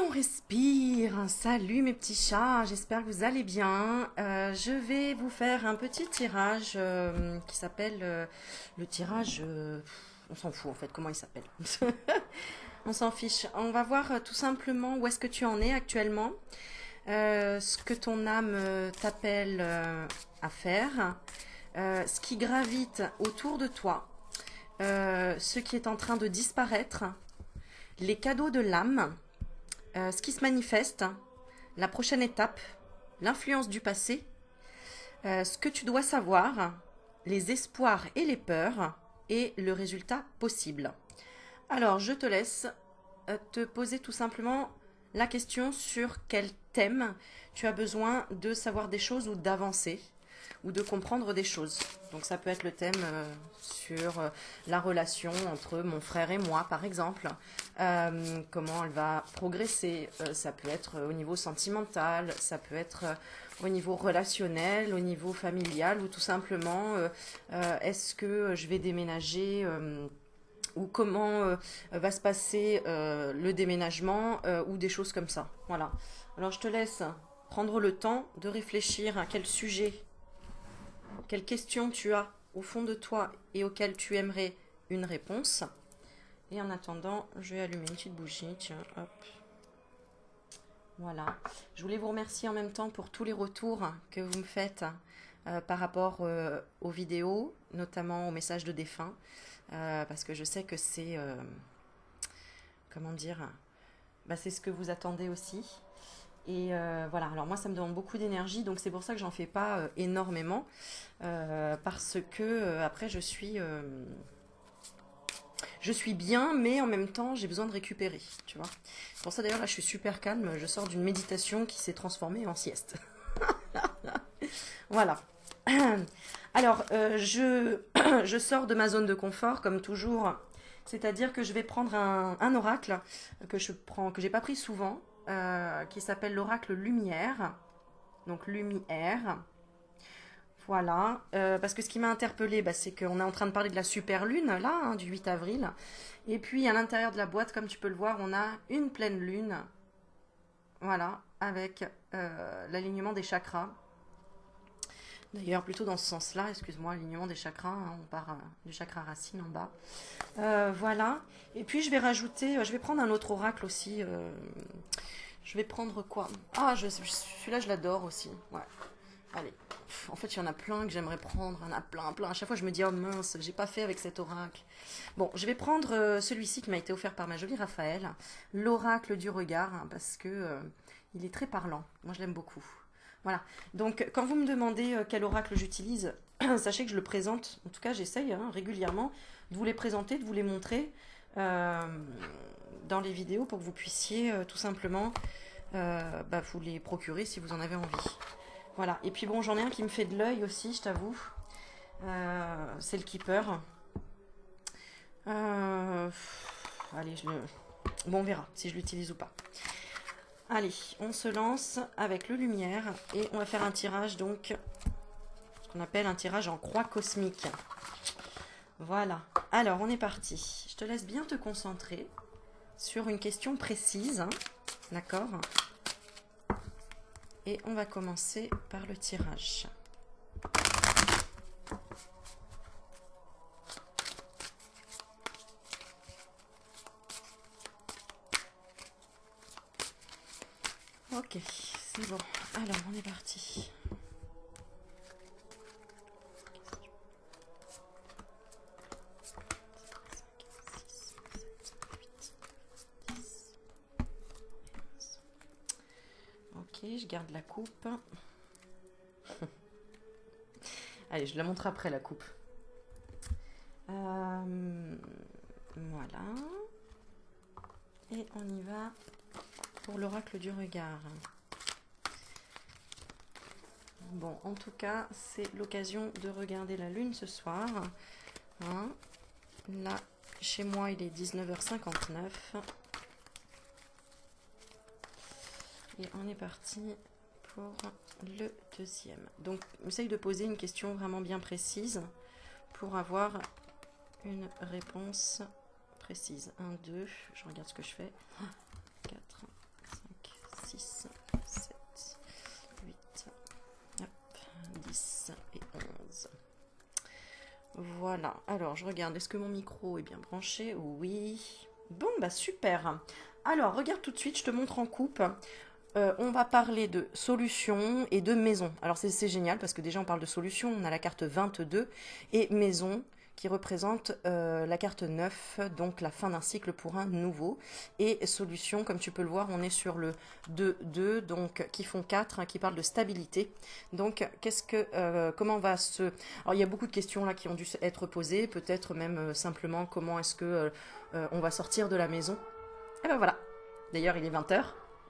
On respire. Salut mes petits chats, j'espère que vous allez bien. Je vais vous faire un petit tirage qui s'appelle le tirage. On s'en fout en fait, comment il s'appelle. On s'en fiche. On va voir tout simplement où est-ce que tu en es actuellement, ce que ton âme t'appelle à faire, ce qui gravite autour de toi, ce qui est en train de disparaître, les cadeaux de l'âme. Ce qui se manifeste, la prochaine étape, l'influence du passé, ce que tu dois savoir, les espoirs et les peurs, et le résultat possible. Alors, je te laisse te poser tout simplement la question sur quel thème tu as besoin de savoir des choses ou d'avancer, ou de comprendre des choses. Donc ça peut être le thème sur la relation entre mon frère et moi, par exemple. Comment elle va progresser. Ça peut être au niveau sentimental, ça peut être au niveau relationnel, au niveau familial, ou tout simplement, est-ce que je vais déménager ou comment va se passer le déménagement, ou des choses comme ça. Voilà. Alors je te laisse prendre le temps de réfléchir à quel sujet, quelles questions tu as au fond de toi et auxquelles tu aimerais une réponse. Et en attendant, je vais allumer une petite bougie. Tiens, hop. Voilà. Je voulais vous remercier en même temps pour tous les retours que vous me faites par rapport aux vidéos, notamment aux messages de défunts. Parce que je sais que c'est... comment dire, bah, c'est ce que vous attendez aussi. Et voilà, alors moi ça me demande beaucoup d'énergie, donc c'est pour ça que j'en fais pas énormément, parce que après je suis bien, mais en même temps j'ai besoin de récupérer, tu vois. C'est pour ça d'ailleurs là je suis super calme, je sors d'une méditation qui s'est transformée en sieste. Voilà. Alors je sors de ma zone de confort comme toujours, c'est-à-dire que je vais prendre un oracle que j'ai pas pris souvent, qui s'appelle l'oracle Lumière. Donc Lumière. Voilà. Parce que ce qui m'a interpellée, bah, c'est qu'on est en train de parler de la super lune, là, hein, du 8 avril. Et puis à l'intérieur de la boîte, comme tu peux le voir, on a une pleine lune. Voilà. Avec l'alignement des chakras. D'ailleurs, plutôt dans ce sens-là, excuse-moi, l'alignement des chakras, hein, on part du chakra racine en bas. Voilà. Et puis je vais rajouter, je vais prendre un autre oracle aussi. Je vais prendre quoi? Ah, celui-là, je l'adore aussi. Ouais. Allez. En fait, il y en a plein que j'aimerais prendre. Il y en a plein, plein. À chaque fois, je me dis, oh mince, j'ai pas fait avec cet oracle. Bon, je vais prendre celui-ci qui m'a été offert par ma jolie Raphaël, l'oracle du regard, hein, parce que il est très parlant. Moi, je l'aime beaucoup. Voilà. Donc, quand vous me demandez quel oracle j'utilise, sachez que je le présente. En tout cas, j'essaye régulièrement de vous les présenter, de vous les montrer dans les vidéos pour que vous puissiez tout simplement vous les procurer si vous en avez envie. Voilà. Et puis bon, j'en ai un qui me fait de l'œil aussi, je t'avoue. C'est le Keeper. Allez, bon, on verra si je l'utilise ou pas. Allez, on se lance avec le Lumière et on va faire un tirage, donc, ce qu'on appelle un tirage en croix cosmique. Voilà. Alors, on est parti. Je te laisse bien te concentrer sur une question précise. Hein. D'accord ? Et on va commencer par le tirage. Ok, c'est bon. Alors, on est parti. Ok, je garde la coupe. Allez, je la montre après la coupe. Voilà. Et on y va pour l'oracle du regard. Bon, en tout cas, c'est l'occasion de regarder la lune ce soir. Hein. Là, chez moi, il est 19h59. Et on est parti pour le deuxième. Donc, essaye de poser une question vraiment bien précise pour avoir une réponse précise. 1, 2, je regarde ce que je fais. 4, 5, 6, 7, 8, hop, 10 et 11. Voilà, alors je regarde, est-ce que mon micro est bien branché? Oui. Bon, bah super. Alors, regarde tout de suite, je te montre en coupe. On va parler de solutions et de maison. Alors c'est génial parce que déjà on parle de solutions, on a la carte 22 et maison qui représente la carte 9, donc la fin d'un cycle pour un nouveau. Et solution, comme tu peux le voir, on est sur le 2-2, donc qui font 4, hein, qui parle de stabilité. Donc comment va se... Alors il y a beaucoup de questions là qui ont dû être posées, peut-être même simplement comment est-ce que on va sortir de la maison. Et ben voilà, d'ailleurs il est 20h.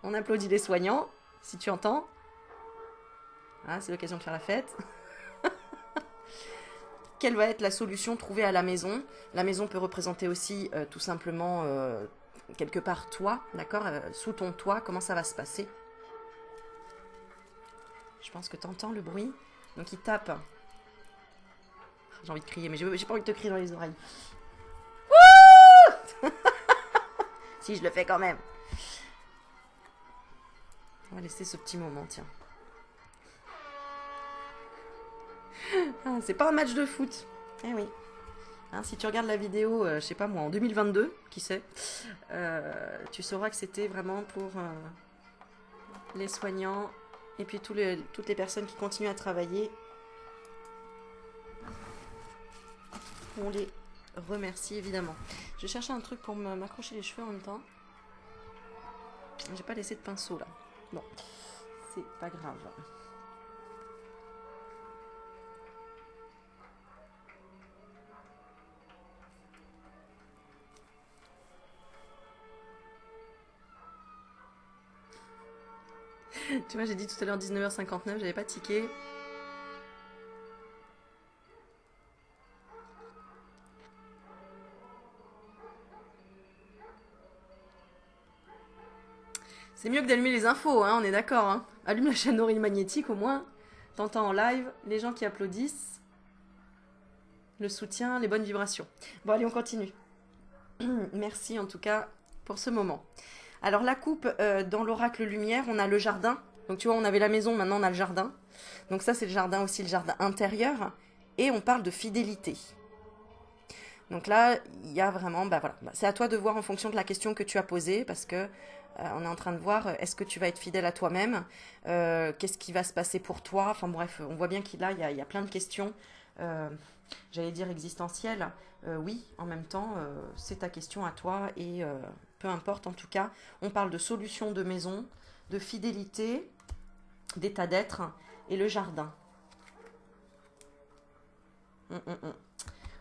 On applaudit les soignants, si tu entends. Ah, c'est l'occasion de faire la fête. Quelle va être la solution trouvée à la maison? La maison peut représenter aussi tout simplement quelque part toi, d'accord? Sous ton toit, comment ça va se passer? Je pense que tu entends le bruit. Donc il tape. J'ai envie de crier, mais j'ai pas envie de te crier dans les oreilles. Si, je le fais quand même. On va laisser ce petit moment, tiens. Ah, c'est pas un match de foot. Eh oui. Hein, si tu regardes la vidéo, je sais pas moi, en 2022, qui sait, tu sauras que c'était vraiment pour les soignants et puis toutes les personnes qui continuent à travailler. On les remercie évidemment. Je cherchais un truc pour m'accrocher les cheveux en même temps. J'ai pas laissé de pinceau là. Bon, c'est pas grave. Tu vois, j'ai dit tout à l'heure 19h59, j'avais pas tiqué. C'est mieux que d'allumer les infos, hein, on est d'accord. Hein. Allume la chaîne oreille magnétique au moins. T'entends en live les gens qui applaudissent. Le soutien, les bonnes vibrations. Bon, allez, on continue. Merci en tout cas pour ce moment. Alors la coupe, dans l'oracle lumière, on a le jardin. Donc tu vois, on avait la maison, maintenant on a le jardin. Donc ça c'est le jardin aussi, le jardin intérieur. Et on parle de fidélité. Donc là, il y a vraiment, bah voilà, c'est à toi de voir en fonction de la question que tu as posée, parce que on est en train de voir, est-ce que tu vas être fidèle à toi-même, qu'est-ce qui va se passer pour toi, enfin bref, on voit bien qu'il il y a plein de questions, j'allais dire existentielles, oui, en même temps, c'est ta question à toi, et peu importe, en tout cas, on parle de solution de maison, de fidélité, d'état d'être, et le jardin.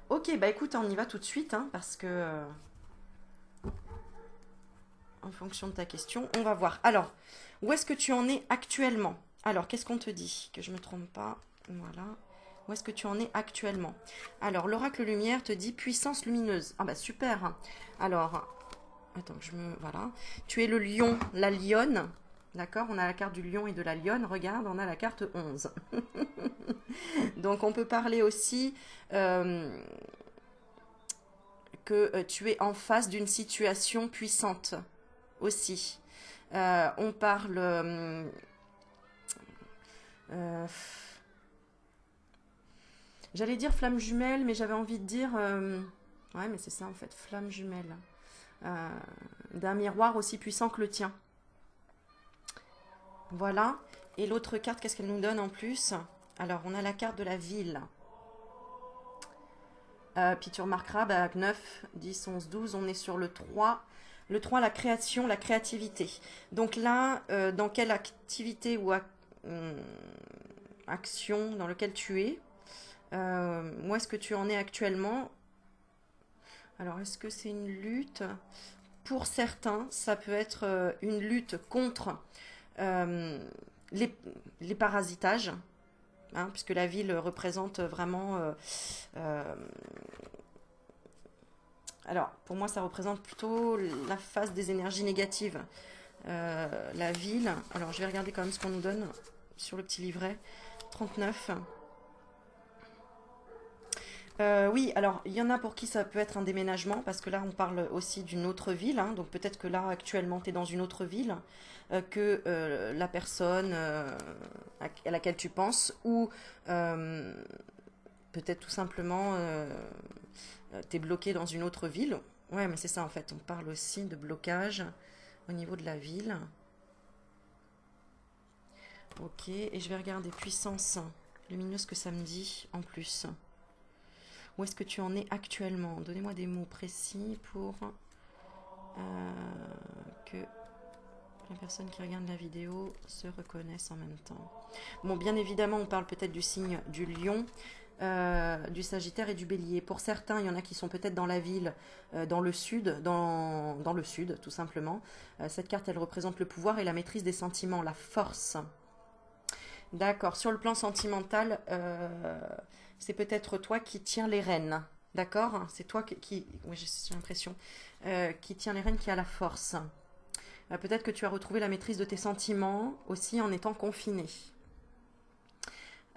Ok, bah écoute, on y va tout de suite, hein, parce que en fonction de ta question, on va voir. Alors, où est-ce que tu en es actuellement? Alors, qu'est-ce qu'on te dit? Que je me trompe pas. Voilà. Où est-ce que tu en es actuellement? Alors, l'oracle lumière te dit puissance lumineuse. Ah bah super. Alors, attends, voilà. Tu es le lion, la lionne. D'accord? On a la carte du lion et de la lionne. Regarde, on a la carte 11. Donc, on peut parler aussi que tu es en face d'une situation puissante aussi. On parle... j'allais dire flamme jumelle, mais j'avais envie de dire... ouais, mais c'est ça en fait, flamme jumelle. D'un miroir aussi puissant que le tien. Voilà. Et l'autre carte, qu'est-ce qu'elle nous donne en plus? Alors, on a la carte de la ville. Puis tu remarqueras, bah, 9, 10, 11, 12, on est sur le 3. Le 3, la création, la créativité. Donc là, dans quelle activité ou action dans laquelle tu es, où est-ce que tu en es actuellement? Alors, est-ce que c'est une lutte? Pour certains, ça peut être une lutte contre les parasitages, hein, puisque la ville représente vraiment... alors, pour moi, ça représente plutôt la phase des énergies négatives. La ville, alors je vais regarder quand même ce qu'on nous donne sur le petit livret. 39. Oui, alors il y en a pour qui ça peut être un déménagement, parce que là on parle aussi d'une autre ville, hein, donc peut-être que là actuellement tu es dans une autre ville que la personne à laquelle tu penses, ou euh, peut-être tout simplement tu es bloqué dans une autre ville. Ouais, mais c'est ça en fait, on parle aussi de blocage au niveau de la ville. Ok, et je vais regarder puissance lumineuse ce que ça me dit en plus. Où est-ce que tu en es actuellement? Donnez-moi des mots précis pour que la personne qui regarde la vidéo se reconnaisse en même temps. Bon, bien évidemment, on parle peut-être du signe du lion, du sagittaire et du bélier. Pour certains, il y en a qui sont peut-être dans la ville, dans le sud, dans le sud, tout simplement. Cette carte, elle représente le pouvoir et la maîtrise des sentiments, la force. D'accord. Sur le plan sentimental, c'est peut-être toi qui tiens les rênes. D'accord. C'est toi oui, j'ai l'impression, qui tient les rênes, qui a la force. Peut-être que tu as retrouvé la maîtrise de tes sentiments aussi en étant confiné.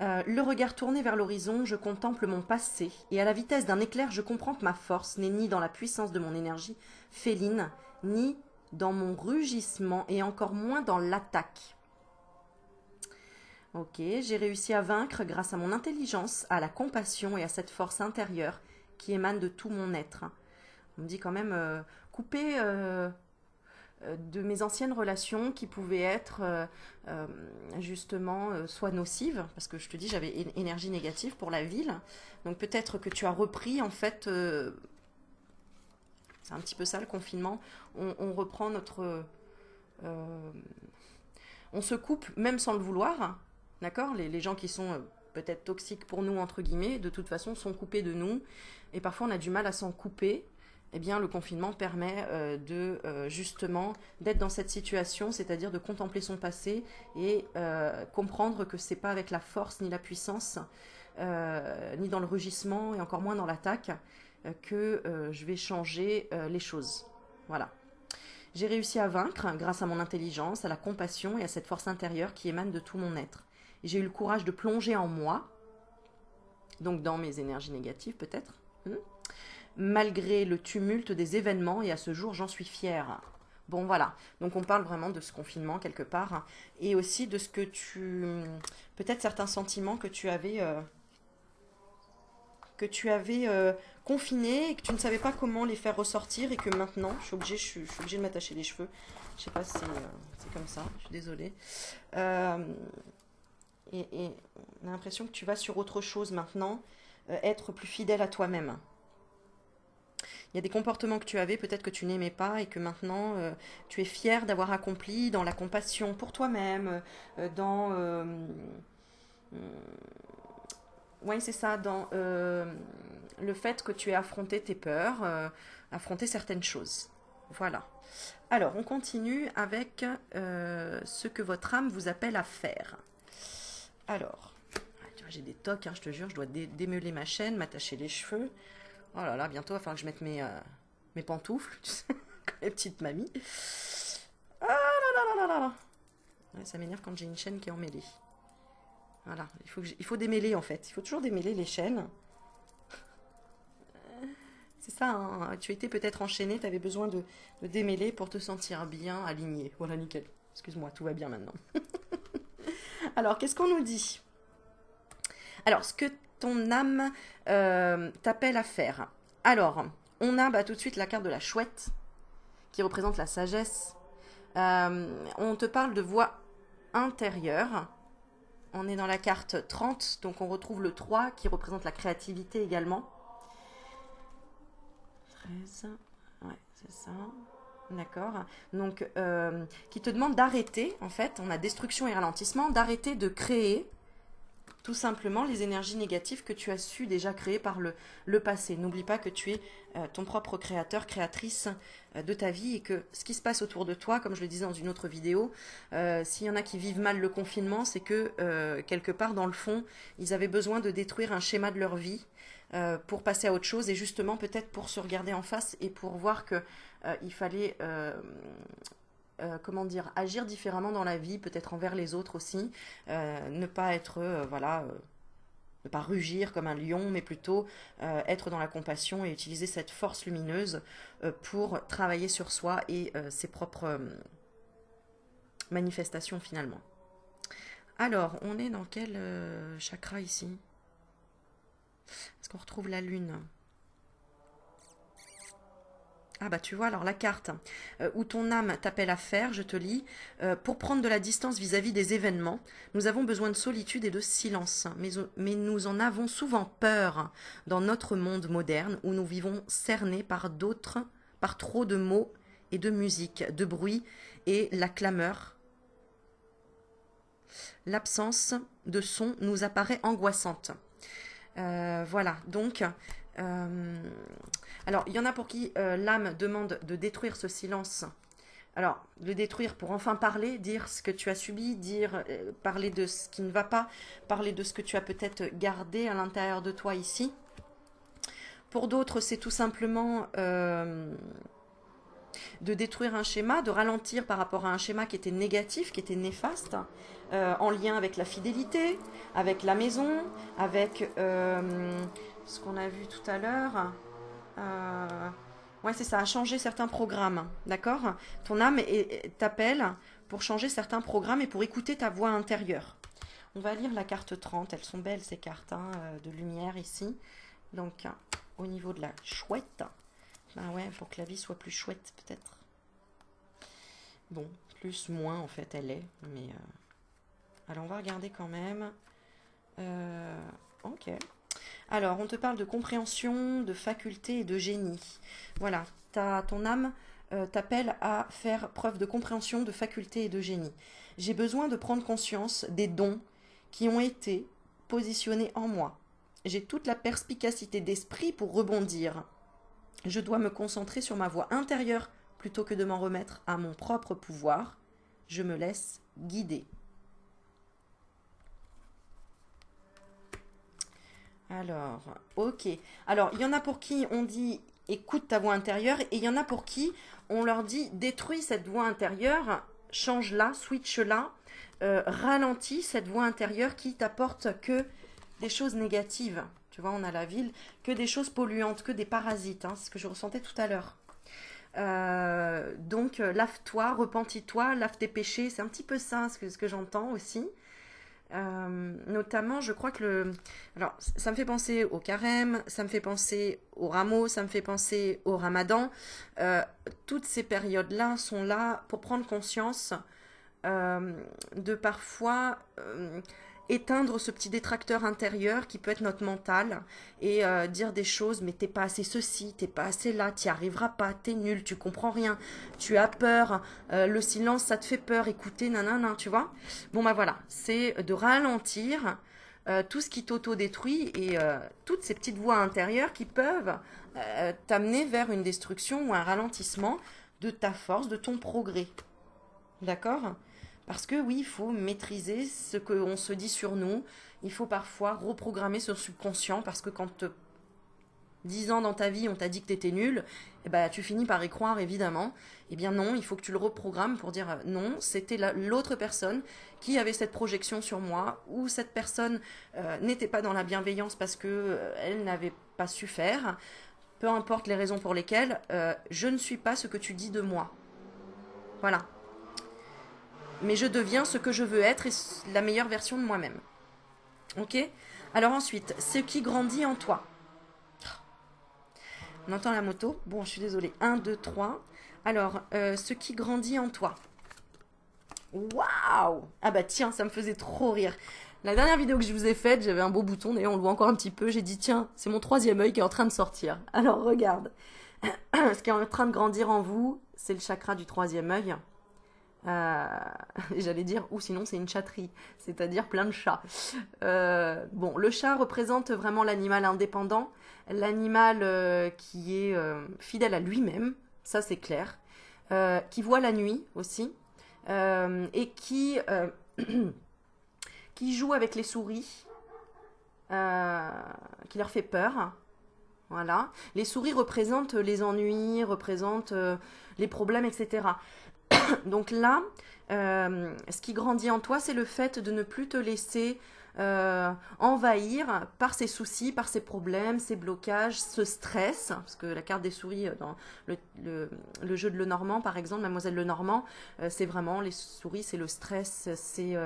Le regard tourné vers l'horizon, je contemple mon passé, et à la vitesse d'un éclair, je comprends que ma force n'est ni dans la puissance de mon énergie féline, ni dans mon rugissement, et encore moins dans l'attaque. Ok, j'ai réussi à vaincre grâce à mon intelligence, à la compassion et à cette force intérieure qui émane de tout mon être. On me dit quand même couper de mes anciennes relations qui pouvaient être justement soit nocives, parce que je te dis j'avais une énergie négative pour la ville, donc peut-être que tu as repris en fait, c'est un petit peu ça le confinement, on reprend notre... euh, on se coupe même sans le vouloir, d'accord, les gens qui sont peut-être toxiques pour nous, entre guillemets, de toute façon sont coupés de nous, et parfois on a du mal à s'en couper. Eh bien, le confinement permet de justement d'être dans cette situation, c'est-à-dire de contempler son passé et comprendre que c'est pas avec la force ni la puissance, ni dans le rugissement et encore moins dans l'attaque que je vais changer les choses. Voilà. J'ai réussi à vaincre grâce à mon intelligence, à la compassion et à cette force intérieure qui émane de tout mon être. Et j'ai eu le courage de plonger en moi, donc dans mes énergies négatives peut-être, malgré le tumulte des événements, et à ce jour j'en suis fière. Bon voilà, donc on parle vraiment de ce confinement quelque part, hein, et aussi de ce que tu... peut-être certains sentiments que tu avais confinés et que tu ne savais pas comment les faire ressortir, et que maintenant, je suis obligée de m'attacher les cheveux. Je sais pas si c'est comme ça, je suis désolée. Euh, et on a l'impression que tu vas sur autre chose maintenant, être plus fidèle à toi-même. Il y a des comportements que tu avais, peut-être que tu n'aimais pas, et que maintenant tu es fier d'avoir accompli dans la compassion pour toi-même, dans... oui, c'est ça, dans le fait que tu aies affronté tes peurs, affronté certaines choses. Voilà. Alors, on continue avec ce que votre âme vous appelle à faire. Alors, tu vois, j'ai des tocs, hein, je te jure, je dois démêler ma chaîne, m'attacher les cheveux. Oh là là, bientôt, il va falloir que je mette mes pantoufles, tu sais, comme les petites mamies. Ah là là là là là. Ouais, ça m'énerve quand j'ai une chaîne qui est emmêlée. Voilà, il faut démêler en fait. Il faut toujours démêler les chaînes. C'est ça, hein. Tu étais peut-être enchaîné, tu avais besoin de démêler pour te sentir bien aligné. Voilà, nickel. Excuse-moi, tout va bien maintenant. Alors, qu'est-ce qu'on nous dit? Alors, ce que ton âme t'appelle à faire. Alors, on a tout de suite la carte de la chouette, qui représente la sagesse. On te parle de voix intérieure. On est dans la carte 30, donc on retrouve le 3 qui représente la créativité également. 13, ouais, c'est ça. D'accord. Donc, qui te demande d'arrêter, en fait, on a destruction et ralentissement, d'arrêter de créer tout simplement les énergies négatives que tu as su déjà créer par le passé. N'oublie pas que tu es ton propre créateur, créatrice de ta vie, et que ce qui se passe autour de toi, comme je le disais dans une autre vidéo, s'il y en a qui vivent mal le confinement, c'est que quelque part dans le fond, ils avaient besoin de détruire un schéma de leur vie pour passer à autre chose, et justement peut-être pour se regarder en face et pour voir que il fallait comment dire, agir différemment dans la vie, peut-être envers les autres aussi, ne pas être, voilà, ne pas rugir comme un lion, mais plutôt être dans la compassion et utiliser cette force lumineuse pour travailler sur soi et ses propres manifestations finalement. Alors, on est dans quel chakra ici? Est-ce qu'on retrouve la lune? Ah bah tu vois, alors la carte où ton âme t'appelle à faire, je te lis, pour prendre de la distance vis-à-vis des événements, nous avons besoin de solitude et de silence, mais nous en avons souvent peur dans notre monde moderne où nous vivons cernés par d'autres, par trop de mots et de musique, de bruit et la clameur. L'absence de son nous apparaît angoissante. Voilà, donc alors, il y en a pour qui l'âme demande de détruire ce silence. Alors, le détruire pour enfin parler, dire ce que tu as subi, dire, parler de ce qui ne va pas, parler de ce que tu as peut-être gardé à l'intérieur de toi ici. Pour d'autres, c'est tout simplement de détruire un schéma, de ralentir par rapport à un schéma qui était négatif, qui était néfaste, en lien avec la fidélité, avec la maison, avec ce qu'on a vu tout à l'heure. Ouais, c'est ça, à changer certains programmes, d'accord? Ton âme t'appelle pour changer certains programmes et pour écouter ta voix intérieure. On va lire la carte 30, elles sont belles ces cartes hein, de lumière ici. Donc, au niveau de la chouette, ben ouais, pour que la vie soit plus chouette peut-être. Bon, plus, moins en fait elle est, mais... Alors on va regarder quand même. Ok. Alors on te parle de compréhension, de faculté et de génie. Voilà, ton âme t'appelle à faire preuve de compréhension, de faculté et de génie. J'ai besoin de prendre conscience des dons qui ont été positionnés en moi. J'ai toute la perspicacité d'esprit pour rebondir. Je dois me concentrer sur ma voix intérieure plutôt que de m'en remettre à mon propre pouvoir. Je me laisse guider. Alors, ok. Alors, il y en a pour qui on dit écoute ta voix intérieure et il y en a pour qui on leur dit détruis cette voix intérieure, change-la, switch-la, ralentis cette voix intérieure qui t'apporte que des choses négatives. Tu vois, on a la ville, que des choses polluantes, que des parasites. Hein, c'est ce que je ressentais tout à l'heure. Donc, lave-toi, repentis-toi, lave tes péchés. C'est un petit peu ça, ce que j'entends aussi. Notamment, je crois que alors, ça me fait penser au carême, ça me fait penser au rameau, ça me fait penser au ramadan. Toutes ces périodes-là sont là pour prendre conscience de parfois éteindre ce petit détracteur intérieur qui peut être notre mental et dire des choses, mais t'es pas assez ceci, t'es pas assez là, t'y arriveras pas, t'es nul, tu comprends rien, tu as peur, le silence ça te fait peur, écouter, nanana, tu vois. Bon bah voilà, c'est de ralentir tout ce qui t'auto-détruit et toutes ces petites voix intérieures qui peuvent t'amener vers une destruction ou un ralentissement de ta force, de ton progrès. D'accord? Parce que oui, il faut maîtriser ce qu'on se dit sur nous. Il faut parfois reprogrammer ce subconscient parce que quand 10 ans dans ta vie, on t'a dit que t'étais nul, eh ben, tu finis par y croire évidemment. Eh bien non, il faut que tu le reprogrammes pour dire non, c'était l'autre personne qui avait cette projection sur moi ou cette personne n'était pas dans la bienveillance parce que elle n'avait pas su faire. Peu importe les raisons pour lesquelles, je ne suis pas ce que tu dis de moi. Voilà. Mais je deviens ce que je veux être et la meilleure version de moi-même. Ok? Alors ensuite, ce qui grandit en toi. On entend la moto. Bon, je suis désolée. 1, 2, 3. Alors, ce qui grandit en toi. Waouh! Ah bah tiens, ça me faisait trop rire. La dernière vidéo que je vous ai faite, j'avais un beau bouton, d'ailleurs on le voit encore un petit peu. J'ai dit, tiens, c'est mon troisième œil qui est en train de sortir. Alors regarde. Ce qui est en train de grandir en vous, c'est le chakra du troisième œil. J'allais dire, ou sinon c'est une chatterie, c'est-à-dire plein de chats. Bon, le chat représente vraiment l'animal indépendant, l'animal qui est fidèle à lui-même, ça c'est clair, qui voit la nuit aussi, et qui joue avec les souris, qui leur fait peur. Voilà. Les souris représentent les ennuis, représentent les problèmes, etc. Donc là, ce qui grandit en toi, c'est le fait de ne plus te laisser envahir par ses soucis, par ses problèmes, ses blocages, ce stress, parce que la carte des souris dans le jeu de Lenormand, par exemple, Mademoiselle Lenormand, c'est vraiment les souris, c'est le stress, c'est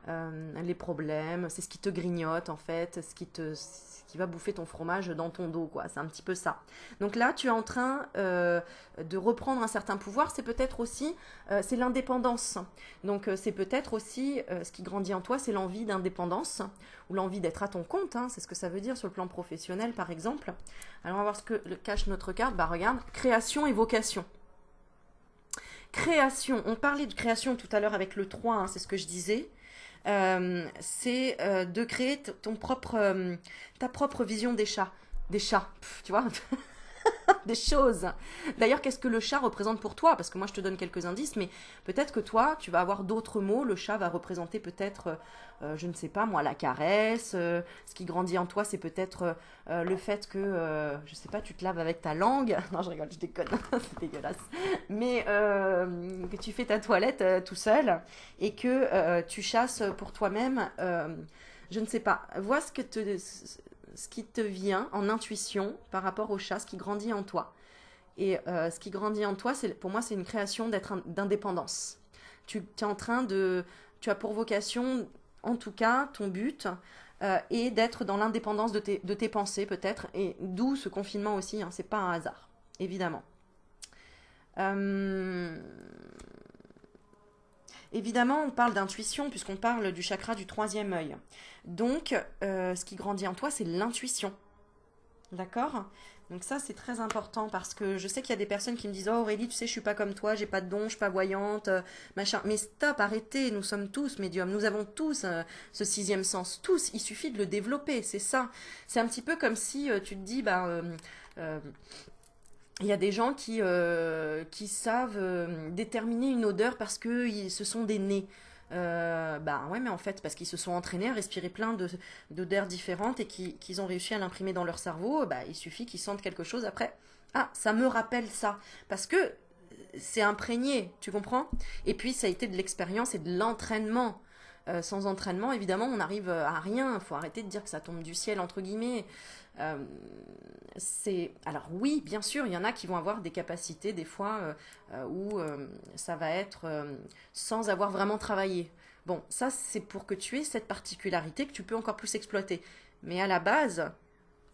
les problèmes, c'est ce qui te grignote en fait, ce qui va bouffer ton fromage dans ton dos, quoi. C'est un petit peu ça. Donc là, tu es en train de reprendre un certain pouvoir. C'est peut-être aussi, c'est l'indépendance. Donc c'est peut-être aussi ce qui grandit en toi, c'est l'envie d'indépendance ou l'envie d'être à ton compte. Hein, c'est ce que ça veut dire sur le plan professionnel, par exemple. Alors on va voir ce que cache notre carte. Bah regarde, création et vocation. Création, on parlait de création tout à l'heure avec le 3, hein, c'est ce que je disais. C'est de créer ta propre vision des chats. Des chats, tu vois, des choses. D'ailleurs, qu'est-ce que le chat représente pour toi? Parce que moi, je te donne quelques indices, mais peut-être que toi, tu vas avoir d'autres mots. Le chat va représenter peut-être, je ne sais pas moi, la caresse. Ce qui grandit en toi, c'est peut-être le fait que, je ne sais pas, tu te laves avec ta langue. Non, je rigole, je déconne, c'est dégueulasse. Mais que tu fais ta toilette tout seul et que tu chasses pour toi-même. Je ne sais pas. Vois ce qui te vient en intuition par rapport au chat, ce qui grandit en toi. Et ce qui grandit en toi, pour moi, c'est une création d'indépendance. Tu es en train de... Tu as pour vocation, en tout cas, ton but est d'être dans l'indépendance de tes pensées, peut-être, et d'où ce confinement aussi, hein, c'est pas un hasard, évidemment. Euh, Évidemment, on parle d'intuition puisqu'on parle du chakra du troisième œil. Donc, ce qui grandit en toi, c'est l'intuition. D'accord? Donc ça, c'est très important parce que je sais qu'il y a des personnes qui me disent: Oh Aurélie, tu sais, je suis pas comme toi, j'ai pas de don, je suis pas voyante, machin. Mais stop, arrêtez, nous sommes tous médiums, nous avons tous ce sixième sens, tous, il suffit de le développer, c'est ça. C'est un petit peu comme si tu te dis, bah, euh, il y a des gens qui savent déterminer une odeur parce que ce sont des nez. Bah ouais, mais en fait, parce qu'ils se sont entraînés à respirer plein d'odeurs différentes et qu'ils ont réussi à l'imprimer dans leur cerveau, bah, il suffit qu'ils sentent quelque chose après. Ah, ça me rappelle ça. Parce que c'est imprégné, tu comprends? Et puis, ça a été de l'expérience et de l'entraînement. Sans entraînement, évidemment, on n'arrive à rien. Il faut arrêter de dire que ça tombe du ciel, entre guillemets. Euh, alors oui, bien sûr, il y en a qui vont avoir des capacités des fois où ça va être sans avoir vraiment travaillé. Bon, ça c'est pour que tu aies cette particularité que tu peux encore plus exploiter. Mais à la base,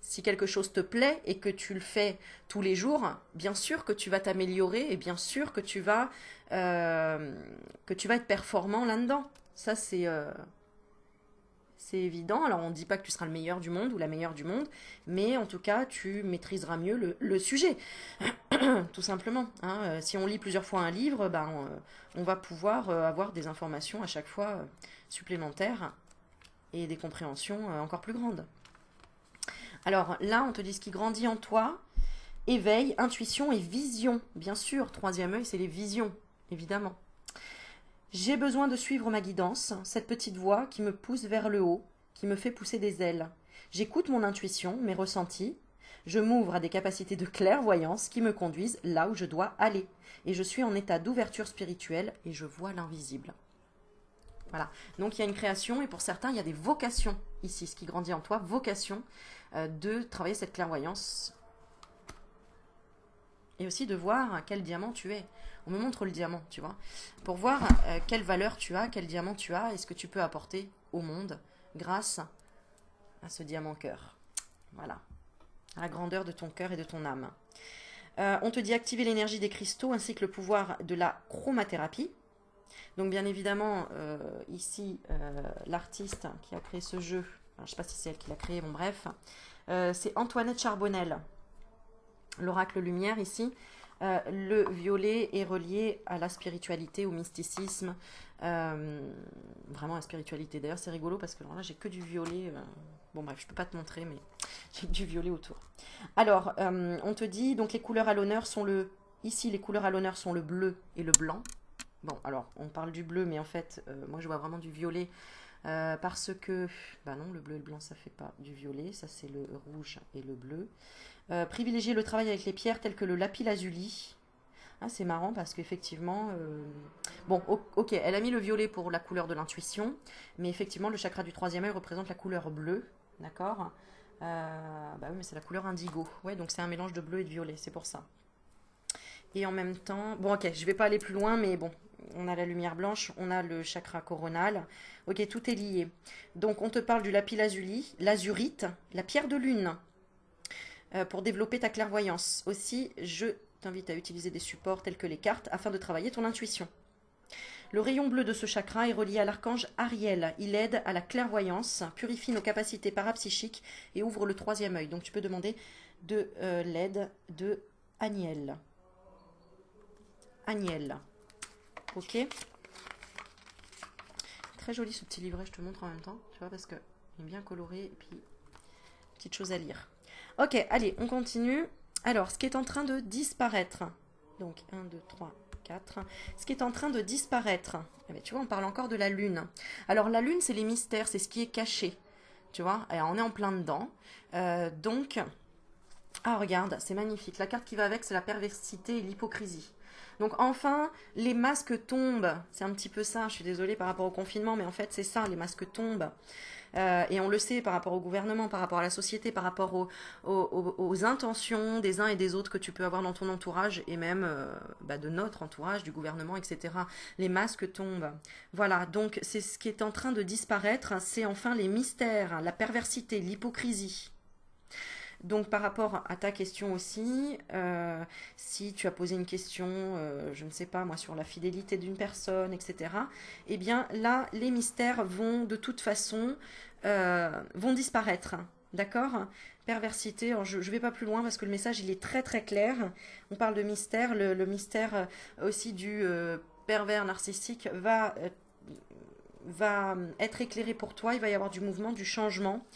si quelque chose te plaît et que tu le fais tous les jours, bien sûr que tu vas t'améliorer et bien sûr que tu vas être performant là-dedans. Ça c'est évident. Alors, on ne dit pas que tu seras le meilleur du monde ou la meilleure du monde, mais en tout cas, tu maîtriseras mieux le sujet, tout simplement. Hein. Si on lit plusieurs fois un livre, ben, on va pouvoir avoir des informations à chaque fois supplémentaires et des compréhensions encore plus grandes. Alors là, on te dit ce qui grandit en toi: éveil, intuition et vision. Bien sûr, troisième œil, c'est les visions, évidemment. J'ai besoin de suivre ma guidance, cette petite voix qui me pousse vers le haut, qui me fait pousser des ailes. J'écoute mon intuition, mes ressentis. Je m'ouvre à des capacités de clairvoyance qui me conduisent là où je dois aller. Et je suis en état d'ouverture spirituelle et je vois l'invisible. Voilà. Donc il y a une création et pour certains, il y a des vocations ici. Ce qui grandit en toi, vocation de travailler cette clairvoyance et aussi de voir quel diamant tu es. On me montre le diamant, tu vois, pour voir quelle valeur tu as, quel diamant tu as et ce que tu peux apporter au monde grâce à ce diamant cœur. Voilà, à la grandeur de ton cœur et de ton âme. On te dit activer l'énergie des cristaux ainsi que le pouvoir de la chromathérapie. Donc bien évidemment, ici, l'artiste qui a créé ce jeu, alors, je ne sais pas si c'est elle qui l'a créé, bon bref, c'est Antoinette Charbonnel. L'oracle lumière ici. Le violet est relié à la spiritualité, au mysticisme, vraiment à la spiritualité. D'ailleurs, c'est rigolo parce que là, j'ai que du violet. Bon, bref, je peux pas te montrer, mais j'ai du violet autour. Alors, on te dit, donc les couleurs à l'honneur sont ici, les couleurs à l'honneur sont le bleu et le blanc. Bon, alors, on parle du bleu, mais en fait, moi, je vois vraiment du violet parce que, bah non, le bleu et le blanc, ça fait pas du violet, ça c'est le rouge et le bleu. Privilégier le travail avec les pierres telles que le lapis lazuli. Ah, c'est marrant parce qu'effectivement, Bon, ok, elle a mis le violet pour la couleur de l'intuition, mais effectivement, le chakra du troisième œil représente la couleur bleue, d'accord. Bah oui, mais c'est la couleur indigo. Ouais, donc c'est un mélange de bleu et de violet, c'est pour ça. Et en même temps, bon, ok, je vais pas aller plus loin, mais bon, on a la lumière blanche, on a le chakra coronal. Ok, tout est lié. Donc, on te parle du lapis lazuli, l'azurite, la pierre de lune, pour développer ta clairvoyance. Aussi, je t'invite à utiliser des supports tels que les cartes afin de travailler ton intuition. Le rayon bleu de ce chakra est relié à l'archange Ariel. Il aide à la clairvoyance, purifie nos capacités parapsychiques et ouvre le troisième œil. Donc tu peux demander de l'aide de Aniel. Aniel. Ok. Très joli ce petit livret, je te montre en même temps, tu vois, parce que il est bien coloré et puis petite chose à lire. Ok, allez, on continue. Alors, ce qui est en train de disparaître. Donc, 1, 2, 3, 4. Ce qui est en train de disparaître. Eh bien, tu vois, on parle encore de la lune. Alors, la lune, c'est les mystères, c'est ce qui est caché. Tu vois, alors, on est en plein dedans. Donc, ah, regarde, c'est magnifique. La carte qui va avec, c'est la perversité et l'hypocrisie. Donc enfin, les masques tombent. C'est un petit peu ça, je suis désolée par rapport au confinement, mais en fait c'est ça, les masques tombent. Et on le sait par rapport au gouvernement, par rapport à la société, par rapport aux intentions des uns et des autres que tu peux avoir dans ton entourage et même bah, de notre entourage, du gouvernement, etc. Les masques tombent. Voilà, donc c'est ce qui est en train de disparaître, c'est enfin les mystères, la perversité, l'hypocrisie. Donc par rapport à ta question aussi, si tu as posé une question, je ne sais pas moi, sur la fidélité d'une personne, etc., eh bien là, les mystères vont de toute façon vont disparaître. D'accord. Perversité, alors je ne vais pas plus loin parce que le message il est très très clair. On parle de mystère, le mystère aussi du pervers narcissique va être éclairé pour toi, il va y avoir du mouvement, du changement.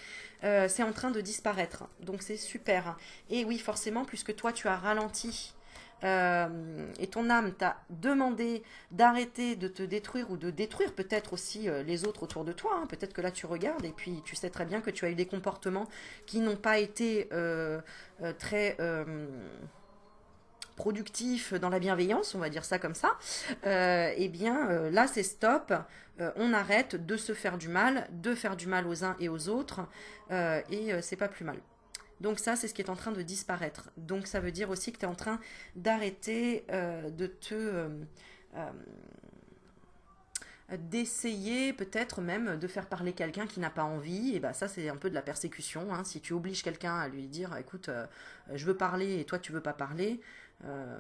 C'est en train de disparaître. Donc c'est super. Et oui, forcément, puisque toi tu as ralenti et ton âme t'a demandé d'arrêter de te détruire ou de détruire peut-être aussi les autres autour de toi. Hein. Peut-être que là tu regardes et puis tu sais très bien que tu as eu des comportements qui n'ont pas été très productif dans la bienveillance, on va dire ça comme ça, eh bien là c'est stop, on arrête de se faire du mal, de faire du mal aux uns et aux autres, et c'est pas plus mal. Donc ça, c'est ce qui est en train de disparaître. Donc ça veut dire aussi que tu es en train d'arrêter de te d'essayer peut-être même de faire parler quelqu'un qui n'a pas envie, et ben ça c'est un peu de la persécution, hein. Si tu obliges quelqu'un à lui dire écoute je veux parler et toi tu veux pas parler, euh,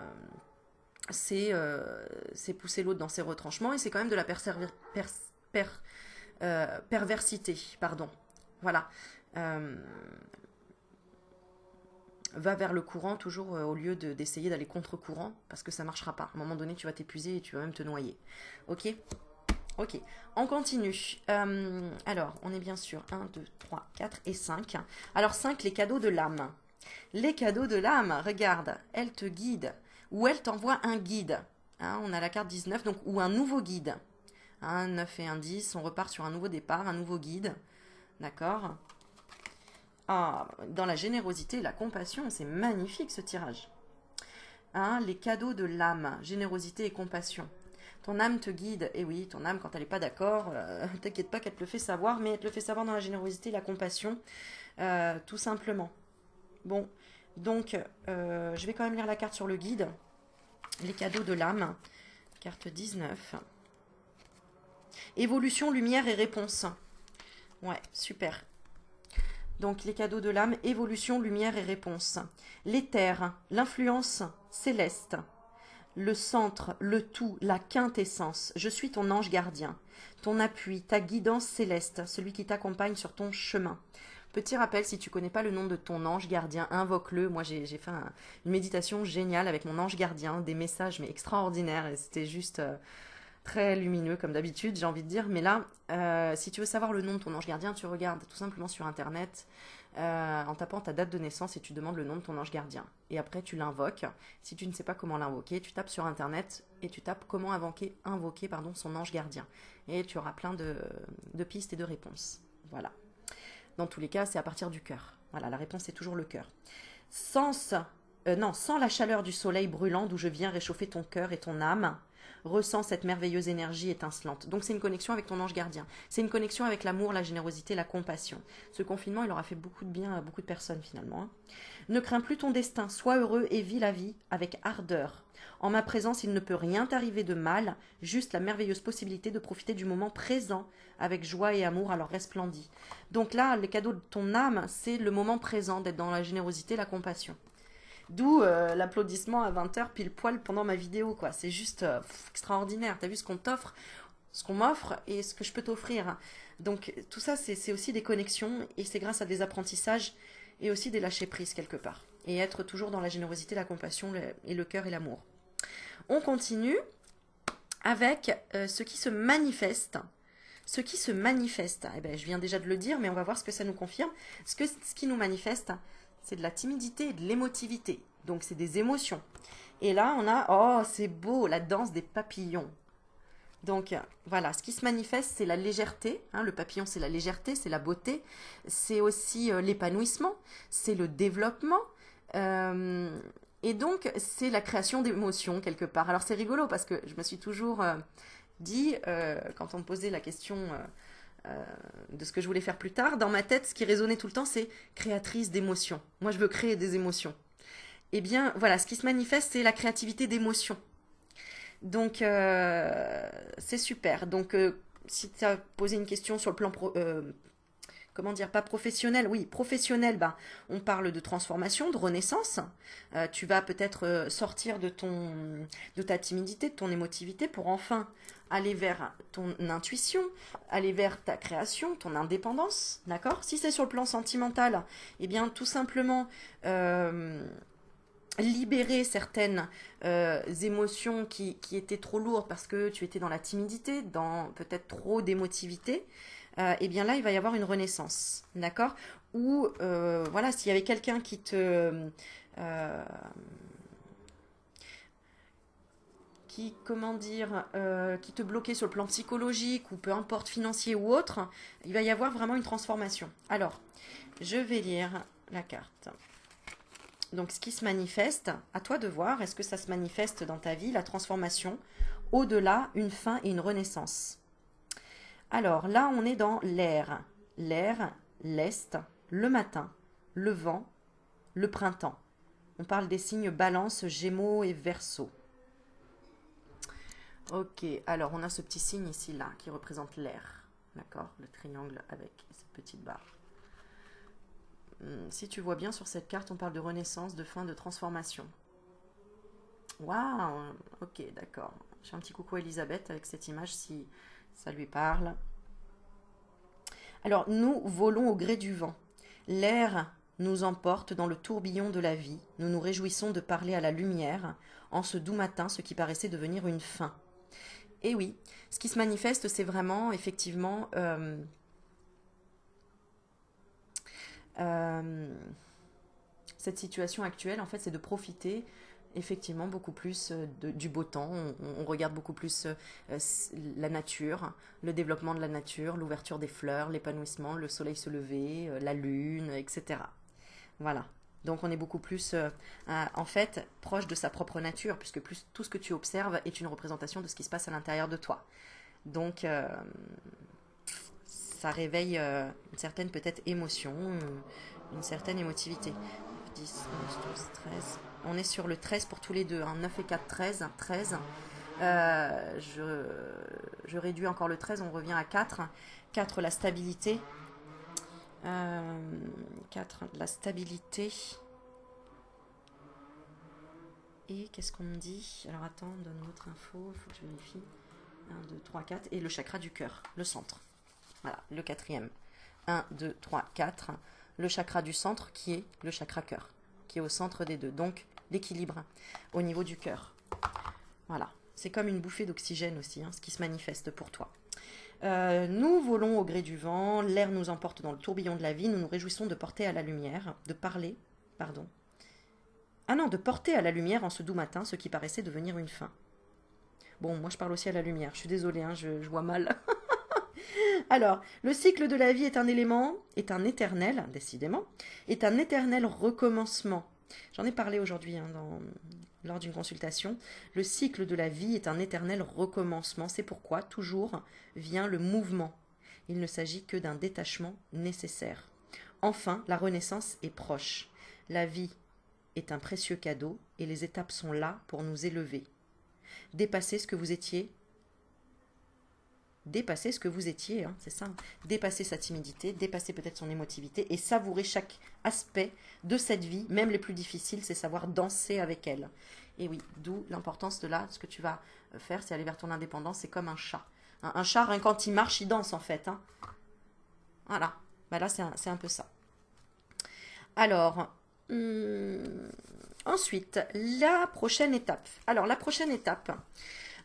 c'est pousser l'autre dans ses retranchements et c'est quand même de la per- perversité, pardon. Voilà. Euh, Va vers le courant toujours au lieu d'essayer d'aller contre-courant parce que ça marchera pas. À un moment donné, tu vas t'épuiser et tu vas même te noyer. Ok. Ok, on continue. Alors, on est bien sûr 1, 2, 3, 4 et 5. Alors 5, les cadeaux de l'âme. Les cadeaux de l'âme, regarde, elle te guide ou elle t'envoie un guide. Hein, on a la carte 19, donc ou un nouveau guide. Un 9 et un 10, on repart sur un nouveau départ, un nouveau guide. D'accord. Ah, dans la générosité et la compassion, c'est magnifique ce tirage. Hein, les cadeaux de l'âme, générosité et compassion. Ton âme te guide, et oui, ton âme, quand elle n'est pas d'accord, t'inquiète pas qu'elle te le fait savoir, mais elle te le fait savoir dans la générosité et la compassion, tout simplement. Bon, donc, je vais quand même lire la carte sur le guide. Les cadeaux de l'âme, carte 19. Évolution, lumière et réponse. Ouais, super. Donc, les cadeaux de l'âme, évolution, lumière et réponse. L'éther, l'influence céleste. Le centre, le tout, la quintessence. Je suis ton ange gardien, ton appui, ta guidance céleste, celui qui t'accompagne sur ton chemin. Petit rappel, si tu connais pas le nom de ton ange gardien, invoque-le. Moi, j'ai fait une méditation géniale avec mon ange gardien, des messages mais extraordinaires et c'était juste très lumineux comme d'habitude, j'ai envie de dire. Mais là, si tu veux savoir le nom de ton ange gardien, tu regardes tout simplement sur Internet en tapant ta date de naissance et tu demandes le nom de ton ange gardien. Et après, tu l'invoques. Si tu ne sais pas comment l'invoquer, tu tapes sur Internet et tu tapes comment invoquer son ange gardien. Et tu auras plein de pistes et de réponses. Voilà. Dans tous les cas, c'est à partir du cœur. Voilà, la réponse est toujours le cœur. Sans la chaleur du soleil brûlant d'où je viens réchauffer ton cœur et ton âme, ressent cette merveilleuse énergie étincelante. Donc c'est une connexion avec ton ange gardien. C'est une connexion avec l'amour, la générosité, la compassion. Ce confinement, il aura fait beaucoup de bien à beaucoup de personnes finalement, hein. Ne crains plus ton destin, sois heureux et vis la vie avec ardeur. En ma présence, il ne peut rien t'arriver de mal, juste la merveilleuse possibilité de profiter du moment présent avec joie et amour, alors resplendis. Donc là, le cadeau de ton âme, c'est le moment présent, d'être dans la générosité, la compassion. D'où l'applaudissement à 20h pile poil pendant ma vidéo, quoi. C'est juste extraordinaire. T'as vu ce qu'on t'offre, ce qu'on m'offre et ce que je peux t'offrir. Donc tout ça, c'est aussi des connexions et c'est grâce à des apprentissages et aussi des lâcher-prises quelque part. Et être toujours dans la générosité, la compassion et le cœur et l'amour. On continue avec ce qui se manifeste. Ce qui se manifeste, eh ben, je viens déjà de le dire, mais on va voir ce que ça nous confirme. Ce qui nous manifeste, c'est de la timidité et de l'émotivité. Donc, c'est des émotions. Et là, on a, oh, c'est beau, la danse des papillons. Donc, voilà, ce qui se manifeste, c'est la légèreté. Hein, le papillon, c'est la légèreté, c'est la beauté. C'est aussi l'épanouissement, c'est le développement. Et donc, c'est la création d'émotions, quelque part. Alors, c'est rigolo, parce que je me suis toujours dit, quand on me posait la question de ce que je voulais faire plus tard, dans ma tête, ce qui résonnait tout le temps, c'est créatrice d'émotions. Moi, je veux créer des émotions. Eh bien, voilà, ce qui se manifeste, c'est la créativité d'émotions. Donc, c'est super. Donc, si tu as posé une question sur le plan comment dire, pas professionnel, oui, professionnel, bah, on parle de transformation, de renaissance. Tu vas peut-être sortir de ta timidité, de ton émotivité pour enfin aller vers ton intuition, aller vers ta création, ton indépendance, d'accord? Si c'est sur le plan sentimental, eh bien, tout simplement libérer certaines émotions qui étaient trop lourdes parce que tu étais dans la timidité, dans peut-être trop d'émotivité. Eh bien là, il va y avoir une renaissance, d'accord? Ou voilà, s'il y avait quelqu'un comment dire, qui te bloquait sur le plan psychologique ou peu importe financier ou autre, il va y avoir vraiment une transformation. Alors, je vais lire la carte. Donc, ce qui se manifeste, à toi de voir, est-ce que ça se manifeste dans ta vie, la transformation, au-delà, une fin et une renaissance. Alors là, on est dans l'air. L'air, l'est, le matin, le vent, le printemps. On parle des signes Balance, Gémeaux et Verseau. Ok, alors on a ce petit signe ici, là, qui représente l'air. D'accord? Le triangle avec cette petite barre. Si tu vois bien sur cette carte, on parle de renaissance, de fin, de transformation. Waouh! Ok, d'accord. Je fais un petit coucou à Elisabeth avec cette image si ça lui parle. Alors, nous volons au gré du vent. L'air nous emporte dans le tourbillon de la vie. Nous nous réjouissons de parler à la lumière en ce doux matin, ce qui paraissait devenir une fin. Et oui, ce qui se manifeste, c'est vraiment, effectivement, cette situation actuelle, en fait, c'est de profiter effectivement beaucoup plus du beau temps. On regarde beaucoup plus la nature, le développement de la nature, l'ouverture des fleurs, l'épanouissement, le soleil se lever, la lune, etc. Voilà. Donc on est beaucoup plus, en fait, proche de sa propre nature, puisque tout ce que tu observes est une représentation de ce qui se passe à l'intérieur de toi. Donc ça réveille une certaine peut-être émotion, une certaine émotivité. 10, 11, 12, 13. On est sur le 13 pour tous les deux. Hein. 9 et 4, 13. 13. Je réduis encore le 13, on revient à 4. 4, la stabilité. 4, la stabilité. Et qu'est-ce qu'on me dit? Alors attends, donne une autre info, il faut que je vérifie. 1, 2, 3, 4. Et le chakra du cœur, le centre. Voilà, le quatrième. 1, 2, 3, 4. Le chakra du centre qui est le chakra cœur, qui est au centre des deux. Donc l'équilibre au niveau du cœur. Voilà, c'est comme une bouffée d'oxygène aussi, hein, ce qui se manifeste pour toi. Nous volons au gré du vent, l'air nous emporte dans le tourbillon de la vie, nous nous réjouissons de porter à la lumière, de porter à la lumière en ce doux matin ce qui paraissait devenir une fin. Bon, moi je parle aussi à la lumière, je suis désolée, hein, je vois mal. Alors, le cycle de la vie est un éternel, décidément, est un éternel recommencement. J'en ai parlé aujourd'hui lors d'une consultation. Le cycle de la vie est un éternel recommencement. C'est pourquoi toujours vient le mouvement. Il ne s'agit que d'un détachement nécessaire. Enfin, la renaissance est proche. La vie est un précieux cadeau et les étapes sont là pour nous élever. Dépasser ce que vous étiez. Dépasser ce que vous étiez, hein, c'est ça. Dépasser sa timidité, dépasser peut-être son émotivité et savourer chaque aspect de cette vie, même les plus difficiles, c'est savoir danser avec elle. Et oui, d'où l'importance de là, ce que tu vas faire, c'est aller vers ton indépendance, c'est comme un chat. Un chat, rien quand il marche, il danse en fait. Hein. Voilà, bah là c'est un peu ça. Alors, ensuite, la prochaine étape. Alors, la prochaine étape.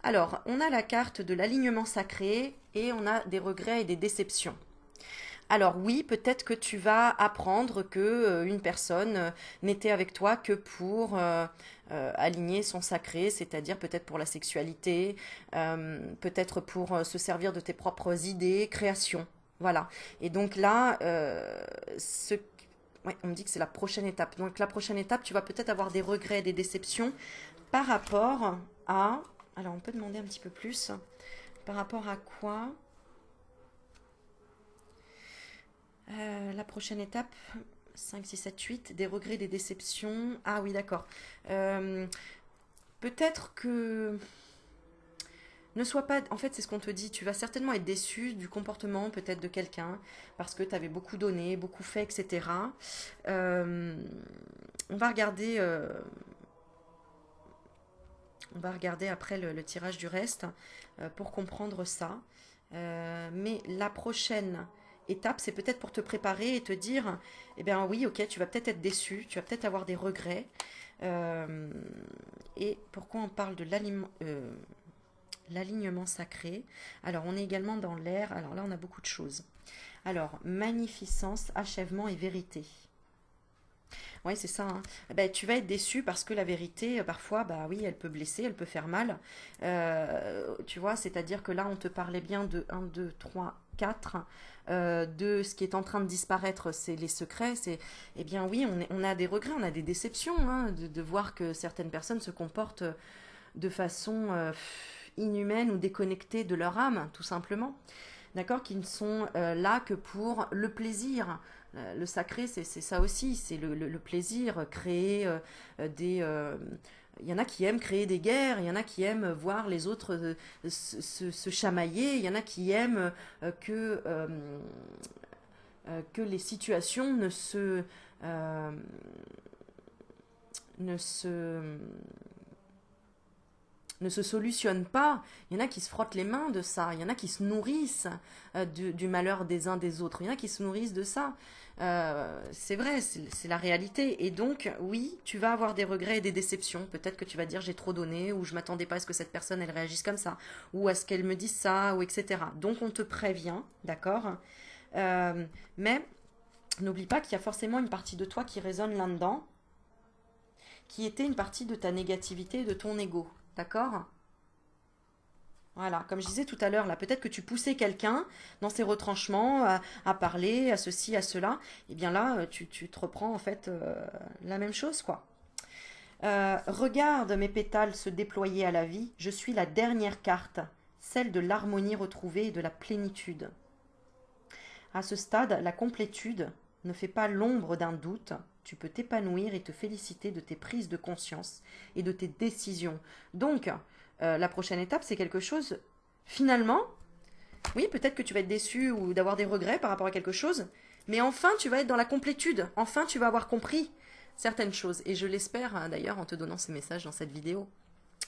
Alors, on a la carte de l'alignement sacré et on a des regrets et des déceptions. Alors oui, peut-être que tu vas apprendre que une personne n'était avec toi que pour aligner son sacré, c'est-à-dire peut-être pour la sexualité, peut-être pour se servir de tes propres idées, créations. Voilà. Et donc là, ouais, on me dit que c'est la prochaine étape. Donc la prochaine étape, tu vas peut-être avoir des regrets, des déceptions par rapport à... Alors on peut demander un petit peu plus. Par rapport à quoi? La prochaine étape, 5, 6, 7, 8, des regrets, des déceptions. Ah oui, d'accord. Euh, Peut-être que... Ne sois pas... En fait, c'est ce qu'on te dit. Tu vas certainement être déçu du comportement peut-être de quelqu'un parce que tu avais beaucoup donné, beaucoup fait, etc. Euh, on va regarder... On va regarder après le tirage du reste pour comprendre ça. Mais la prochaine étape, c'est peut-être pour te préparer et te dire, eh bien oui, ok, tu vas peut-être être déçu, tu vas peut-être avoir des regrets. Euh, et pourquoi on parle de l'alignement sacré? Alors, on est également dans l'air. Alors là, on a beaucoup de choses. Alors, magnificence, achèvement et vérité. Oui, c'est ça. Hein. Ben, tu vas être déçu parce que la vérité, parfois, bah oui, elle peut blesser, elle peut faire mal. Tu vois, c'est-à-dire que là, on te parlait bien de un, 2, 3, 4. De ce qui est en train de disparaître, c'est les secrets. Eh bien oui, on a des regrets, on a des déceptions hein, de voir que certaines personnes se comportent de façon inhumaine ou déconnectée de leur âme, tout simplement. D'accord, qui ne sont là que pour le plaisir. Le sacré, c'est ça aussi, c'est le plaisir, créer des... il y en a qui aiment créer des guerres, il y en a qui aiment voir les autres se chamailler, il y en a qui aiment que les situations euh, ne se ne se solutionne pas. Il y en a qui se frottent les mains de ça. Il y en a qui se nourrissent du malheur des uns des autres. Il y en a qui se nourrissent de ça. C'est vrai, c'est la réalité. Et donc, oui, tu vas avoir des regrets et des déceptions. Peut-être que tu vas dire j'ai trop donné, ou je m'attendais pas à ce que cette personne elle réagisse comme ça, ou à ce qu'elle me dise ça, ou etc. Donc on te prévient, d'accord. Mais n'oublie pas qu'il y a forcément une partie de toi qui résonne là-dedans, qui était une partie de ta négativité, de ton ego. D'accord? Voilà, comme je disais tout à l'heure, là, peut-être que tu poussais quelqu'un dans ses retranchements à parler, à ceci, à cela. Et bien là, tu te reprends en fait la même chose, quoi. Regarde mes pétales se déployer à la vie. Je suis la dernière carte, celle de l'harmonie retrouvée et de la plénitude. À ce stade, la complétude ne fait pas l'ombre d'un doute. Tu peux t'épanouir et te féliciter de tes prises de conscience et de tes décisions. Donc, la prochaine étape, c'est quelque chose, finalement, oui, peut-être que tu vas être déçu ou d'avoir des regrets par rapport à quelque chose, mais enfin, tu vas être dans la complétude. Enfin, tu vas avoir compris certaines choses. Et je l'espère, hein, d'ailleurs, en te donnant ces messages dans cette vidéo.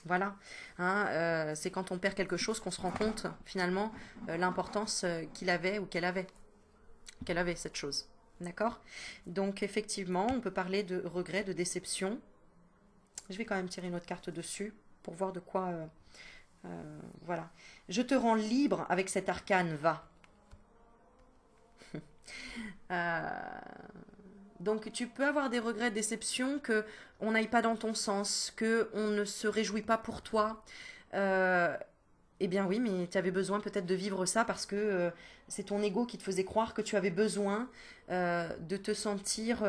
Voilà, hein, c'est quand on perd quelque chose qu'on se rend compte, finalement, l'importance qu'il avait ou qu'elle avait cette chose. D'accord? Donc effectivement, on peut parler de regret, de déception. Je vais quand même tirer une autre carte dessus pour voir de quoi... voilà. Je te rends libre avec cet arcane, va. Euh, donc tu peux avoir des regrets, déceptions, que on n'aille pas dans ton sens, que on ne se réjouit pas pour toi. Euh, eh bien oui, mais tu avais besoin peut-être de vivre ça parce que c'est ton ego qui te faisait croire que tu avais besoin de te sentir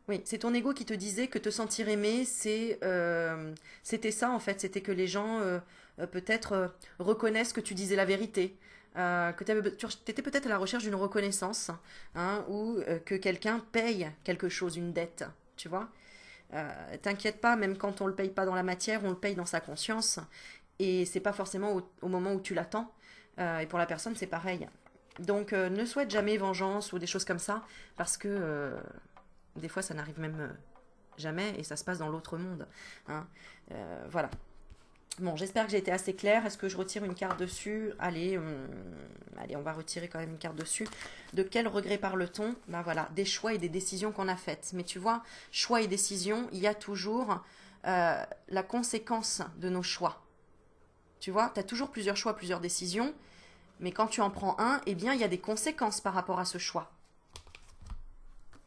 Oui, c'est ton ego qui te disait que te sentir aimé, c'était ça en fait, c'était que les gens peut-être reconnaissent que tu disais la vérité, que tu étais peut-être à la recherche d'une reconnaissance, hein, ou que quelqu'un paye quelque chose, une dette, tu vois. T'inquiète pas, même quand on le paye pas dans la matière, on le paye dans sa conscience, et c'est pas forcément au moment où tu l'attends. Et pour la personne, c'est pareil. Donc, ne souhaite jamais vengeance ou des choses comme ça, parce que des fois, ça n'arrive même jamais et ça se passe dans l'autre monde, hein. Voilà. Bon, j'espère que j'ai été assez claire. Est-ce que je retire une carte dessus? Allez, allez, on va retirer quand même une carte dessus. De quel regret parle-t-on? Ben voilà, des choix et des décisions qu'on a faites. Mais tu vois, choix et décisions, il y a toujours la conséquence de nos choix. Tu vois, tu as toujours plusieurs choix, plusieurs décisions. Mais quand tu en prends un, eh bien, il y a des conséquences par rapport à ce choix.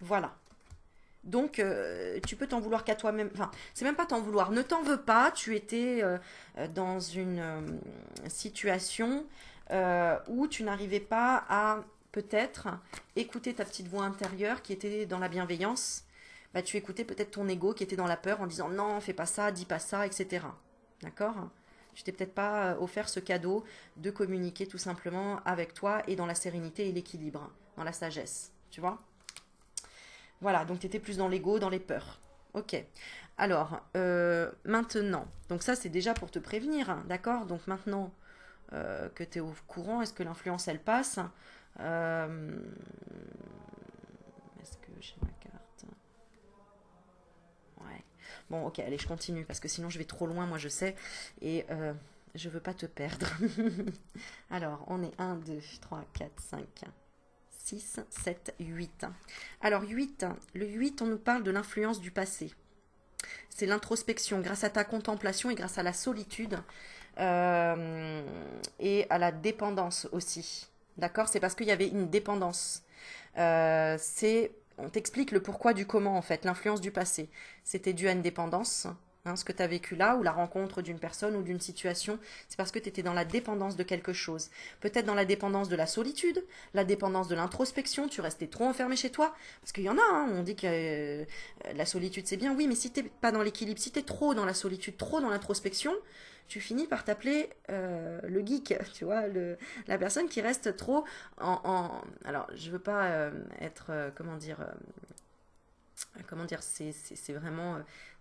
Voilà. Donc, tu peux t'en vouloir qu'à toi-même. Enfin, c'est même pas t'en vouloir. Ne t'en veux pas. Tu étais dans une situation où tu n'arrivais pas à peut-être écouter ta petite voix intérieure qui était dans la bienveillance. Bah, tu écoutais peut-être ton ego qui était dans la peur en disant non, fais pas ça, dis pas ça, etc. D'accord? Tu t'es peut-être pas offert ce cadeau de communiquer tout simplement avec toi et dans la sérénité et l'équilibre, dans la sagesse. Tu vois? Voilà, donc tu étais plus dans l'ego, dans les peurs. Ok. Alors, maintenant, donc ça c'est déjà pour te prévenir, hein, d'accord? Donc maintenant que tu es au courant, est-ce que l'influence elle passe? Euh, Est-ce que j'ai ma carte? Ouais. Bon, ok, allez, je continue parce que sinon je vais trop loin, moi je sais, et je veux pas te perdre. Alors, on est 1, 2, 3, 4, 5. 6, 7, 8. Alors 8, le 8, on nous parle de l'influence du passé. C'est l'introspection grâce à ta contemplation et grâce à la solitude euh, et à la dépendance aussi. D'accord? C'est parce qu'il y avait une dépendance. On t'explique le pourquoi du comment en fait, l'influence du passé. C'était dû à une dépendance, hein, ce que tu as vécu là, ou la rencontre d'une personne ou d'une situation, c'est parce que tu étais dans la dépendance de quelque chose. Peut-être dans la dépendance de la solitude, la dépendance de l'introspection, tu restais trop enfermé chez toi. Parce qu'il y en a, hein, on dit que la solitude c'est bien, oui, mais si t'es pas dans l'équilibre, si t'es trop dans la solitude, trop dans l'introspection, tu finis par t'appeler le geek, tu vois, la personne qui reste trop alors, je veux pas être, comment dire, c'est vraiment,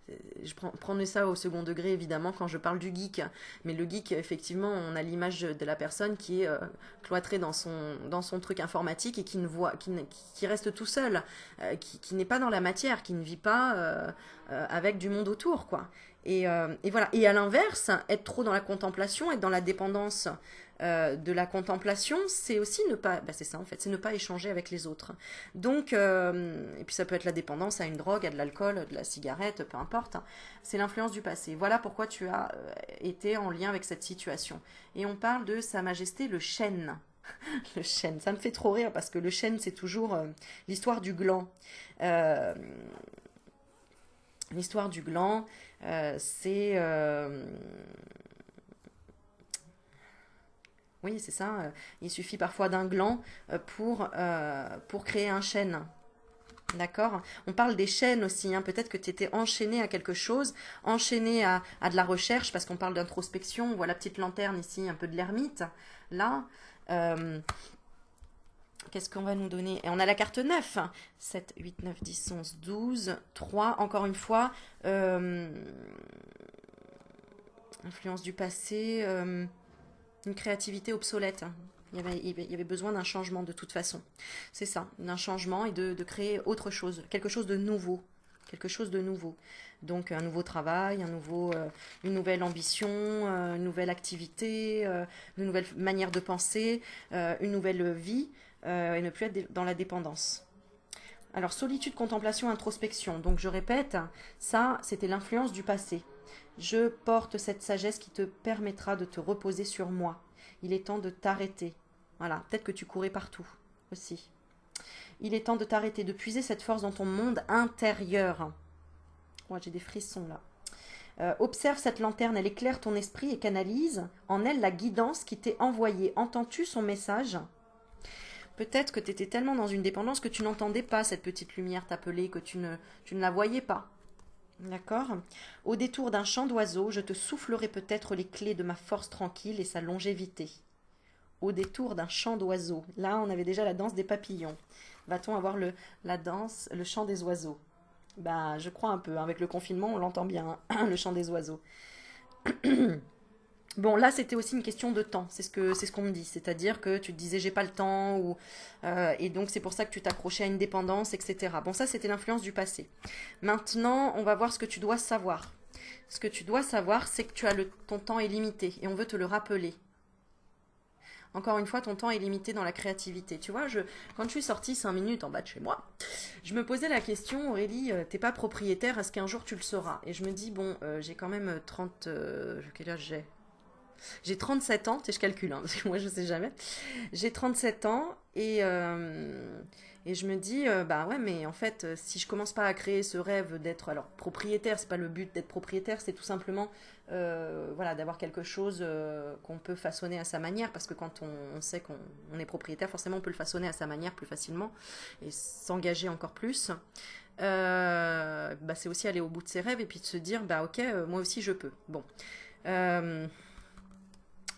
je prends ça au second degré évidemment quand je parle du geek, mais le geek effectivement on a l'image de la personne qui est cloîtrée dans son truc informatique et qui ne voit, qui reste tout seul, qui n'est pas dans la matière, qui ne vit pas avec du monde autour quoi. Et voilà. Et à l'inverse, être trop dans la contemplation, être dans la dépendance de la contemplation, c'est aussi ne pas, bah c'est ça en fait, c'est ne pas échanger avec les autres. Donc, et puis ça peut être la dépendance à une drogue, à de l'alcool, de la cigarette, peu importe, hein. C'est l'influence du passé. Voilà pourquoi tu as été en lien avec cette situation. Et on parle de Sa Majesté le chêne. Le chêne, ça me fait trop rire parce que le chêne, c'est toujours l'histoire du gland. Euh, L'histoire du gland, c'est oui, c'est ça. Il suffit parfois d'un gland pour créer un chêne. D'accord? On parle des chaînes aussi, hein. Peut-être que tu étais enchaîné à quelque chose, enchaîné à de la recherche, parce qu'on parle d'introspection. On voit la petite lanterne ici, un peu de l'ermite. Là, euh, qu'est-ce qu'on va nous donner? Et on a la carte 9. 7, 8, 9, 10, 11, 12, 3. Encore une fois, influence du passé. Une créativité obsolète. Il y avait besoin d'un changement de toute façon. C'est ça, d'un changement et de créer autre chose, quelque chose de nouveau. Quelque chose de nouveau. Donc un nouveau travail, une nouvelle ambition, une nouvelle activité, une nouvelle manière de penser, une nouvelle vie, et ne plus être dans la dépendance. Alors solitude, contemplation, introspection. Donc je répète, ça c'était l'influence du passé. Je porte cette sagesse qui te permettra de te reposer sur moi. Il est temps de t'arrêter. Voilà, peut-être que tu courais partout aussi. Il est temps de t'arrêter, de puiser cette force dans ton monde intérieur. Moi, j'ai des frissons là. Observe cette lanterne, elle éclaire ton esprit et canalise en elle la guidance qui t'est envoyée. Entends-tu son message? Peut-être que tu étais tellement dans une dépendance que tu n'entendais pas cette petite lumière t'appeler, que tu ne la voyais pas. D'accord? Au détour d'un chant d'oiseau, je te soufflerai peut-être les clés de ma force tranquille et sa longévité. Au détour d'un chant d'oiseau. Là, on avait déjà la danse des papillons. Va-t-on avoir la danse, le chant des oiseaux? Bah, je crois un peu. Avec le confinement, on l'entend bien, hein, le chant des oiseaux. Bon, là, c'était aussi une question de temps. C'est ce qu'on me dit. C'est-à-dire que tu te disais, j'ai pas le temps, et donc c'est pour ça que tu t'accrochais à une dépendance, etc. Bon, ça, c'était l'influence du passé. Maintenant, on va voir ce que tu dois savoir. Ce que tu dois savoir, c'est que ton temps est limité, et on veut te le rappeler. Encore une fois, ton temps est limité dans la créativité. Tu vois, quand je suis sortie 5 minutes en bas de chez moi, je me posais la question, Aurélie, t'es pas propriétaire, est-ce qu'un jour tu le seras? Et je me dis, bon, j'ai quand même 30... quel âge j'ai? J'ai 37 ans, tu sais, je calcule, hein, parce que moi je sais jamais. J'ai 37 ans et je me dis, bah ouais, mais en fait, si je commence pas à créer ce rêve d'être, alors propriétaire, c'est pas le but d'être propriétaire, c'est tout simplement, voilà, d'avoir quelque chose qu'on peut façonner à sa manière, parce que quand on sait qu'on est propriétaire, forcément on peut le façonner à sa manière plus facilement et s'engager encore plus. Bah, c'est aussi aller au bout de ses rêves et puis de se dire, bah ok, moi aussi je peux. Bon. Euh,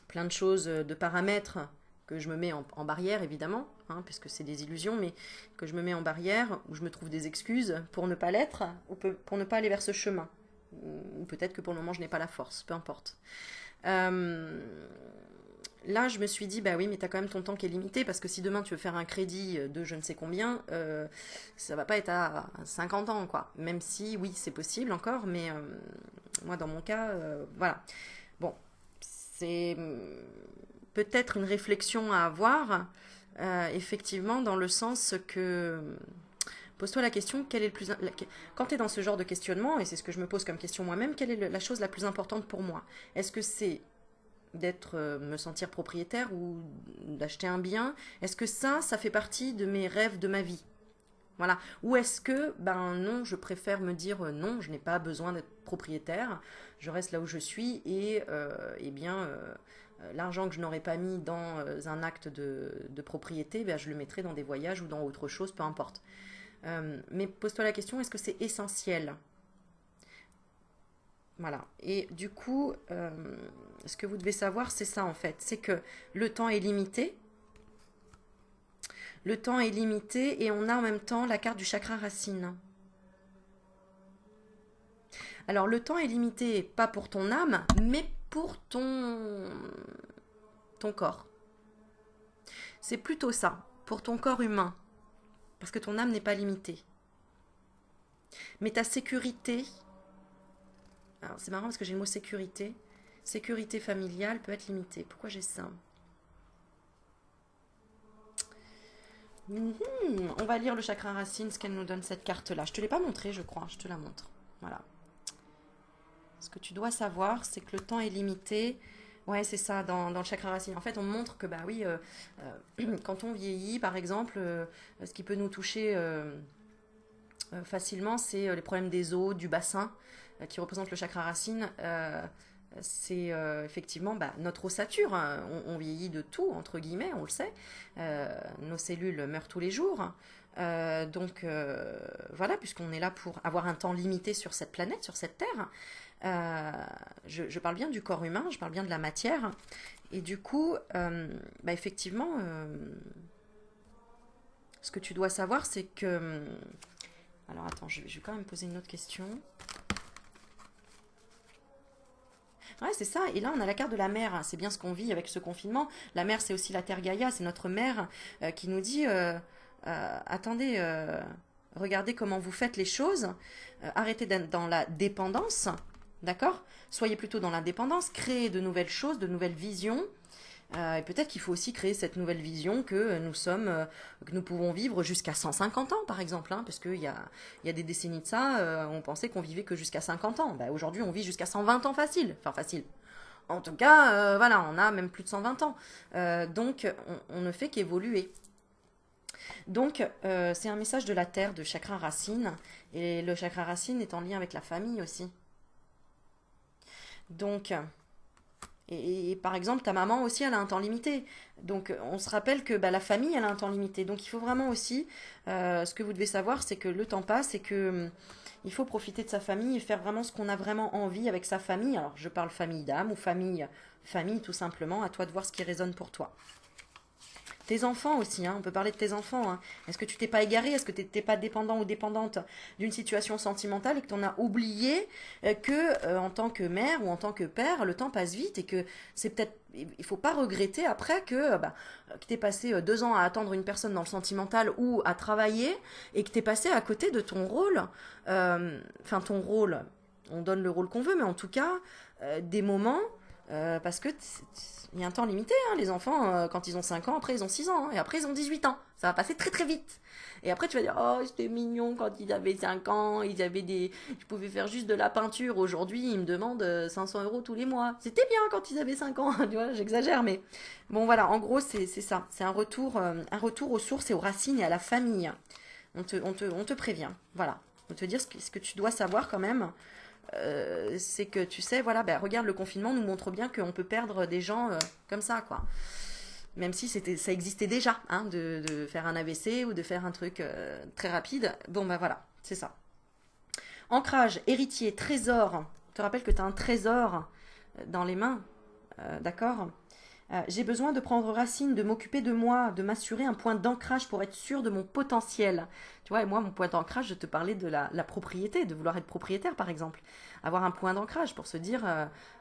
Plein de choses, de paramètres que je me mets en barrière, évidemment, hein, puisque c'est des illusions, mais que je me mets en barrière, où je me trouve des excuses pour ne pas l'être, ou pour ne pas aller vers ce chemin. Ou peut-être que pour le moment, je n'ai pas la force, peu importe. Euh, Là, je me suis dit, bah oui, mais tu as quand même ton temps qui est limité, parce que si demain tu veux faire un crédit de je ne sais combien, ça va pas être à 50 ans, quoi. Même si, oui, c'est possible encore, mais moi, dans mon cas, voilà. Bon, c'est peut-être une réflexion à avoir, effectivement, dans le sens que pose-toi la question, quel est le plus quand tu es dans ce genre de questionnement, et c'est ce que je me pose comme question moi-même, quelle est la chose la plus importante pour moi? Est-ce que c'est d'être me sentir propriétaire ou d'acheter un bien? Est-ce que ça fait partie de mes rêves de ma vie? Voilà. Ou est-ce que, ben non, je préfère me dire non, je n'ai pas besoin d'être propriétaire, je reste là où je suis et eh bien l'argent que je n'aurais pas mis dans un acte de propriété, ben, je le mettrai dans des voyages ou dans autre chose, peu importe. Mais pose-toi la question, est-ce que c'est essentiel? Voilà. Et du coup, ce que vous devez savoir, c'est ça en fait, c'est que le temps est limité. Le temps est limité et on a en même temps la carte du chakra racine. Alors le temps est limité, pas pour ton âme, mais pour ton corps. C'est plutôt ça, pour ton corps humain, parce que ton âme n'est pas limitée. Mais ta sécurité, alors c'est marrant parce que j'ai le mot sécurité, sécurité familiale peut être limitée. Pourquoi j'ai ça? On va lire le chakra racine, ce qu'elle nous donne cette carte-là. Je te l'ai pas montré, je crois, je te la montre. Voilà. Ce que tu dois savoir, c'est que le temps est limité. Ouais, c'est ça, dans le chakra racine. En fait, on montre que, bah oui, quand on vieillit, par exemple, ce qui peut nous toucher facilement, c'est les problèmes des os, du bassin, qui représentent le chakra racine. C'est effectivement bah, notre ossature. Hein. On vieillit de tout, entre guillemets, on le sait. Nos cellules meurent tous les jours. Donc voilà, puisqu'on est là pour avoir un temps limité sur cette planète, sur cette terre. Je parle bien du corps humain, je parle bien de la matière. Et du coup, bah, effectivement, ce que tu dois savoir, c'est que... Alors attends, je vais quand même poser une autre question. Ouais, c'est ça. Et là, on a la carte de la mer. C'est bien ce qu'on vit avec ce confinement. La mer, c'est aussi la Terre Gaïa, c'est notre mère qui nous dit attendez, regardez comment vous faites les choses. Arrêtez d'être dans la dépendance. D'accord? Soyez plutôt dans l'indépendance. Créez de nouvelles choses, de nouvelles visions. Et peut-être qu'il faut aussi créer cette nouvelle vision que que nous pouvons vivre jusqu'à 150 ans, par exemple, hein, parce qu'il y a des décennies de ça, on pensait qu'on vivait que jusqu'à 50 ans. Bah, aujourd'hui, on vit jusqu'à 120 ans facile. Enfin, facile. En tout cas, voilà, on a même plus de 120 ans. Donc, on ne fait qu'évoluer. Donc, c'est un message de la Terre, de chakra racine. Et le chakra racine est en lien avec la famille aussi. Donc, Et par exemple, ta maman aussi, elle a un temps limité. Donc, on se rappelle que bah, la famille, elle a un temps limité. Donc, il faut vraiment aussi, ce que vous devez savoir, c'est que le temps passe et que il faut profiter de sa famille et faire vraiment ce qu'on a vraiment envie avec sa famille. Alors, je parle famille d'âme ou famille tout simplement. À toi de voir ce qui résonne pour toi. Tes enfants aussi, hein, on peut parler de tes enfants. Hein. Est-ce que tu t'es pas égaré? Est-ce que tu n'es pas dépendant ou dépendante d'une situation sentimentale et que tu en as oublié que en tant que mère ou en tant que père, le temps passe vite et que c'est peut-être il faut pas regretter après que tu aies passé 2 ans à attendre une personne dans le sentimental ou à travailler et que tu es passé à côté de ton rôle. Enfin, ton rôle, on donne le rôle qu'on veut, mais en tout cas, des moments parce que il y a un temps limité, hein, les enfants, quand ils ont 5 ans, après ils ont 6 ans, hein, et après ils ont 18 ans. Ça va passer très très vite. Et après tu vas dire, oh c'était mignon quand ils avaient 5 ans, ils pouvaient faire juste de la peinture. Aujourd'hui, ils me demandent 500 € tous les mois. C'était bien quand ils avaient 5 ans, tu vois, j'exagère, mais bon voilà, en gros c'est ça. C'est un retour aux sources et aux racines et à la famille. On te prévient, voilà. On te dire ce que tu dois savoir quand même c'est que tu sais, voilà, ben, regarde, le confinement nous montre bien qu'on peut perdre des gens comme ça, quoi. Même si ça existait déjà, hein, de faire un AVC ou de faire un truc très rapide. Bon, ben voilà, c'est ça. Ancrage, héritier, trésor. Je te rappelle que tu as un trésor dans les mains, d'accord. J'ai besoin de prendre racine, de m'occuper de moi, de m'assurer un point d'ancrage pour être sûr de mon potentiel. Tu vois, et moi, mon point d'ancrage, je te parlais de la propriété, de vouloir être propriétaire, par exemple. Avoir un point d'ancrage pour se dire,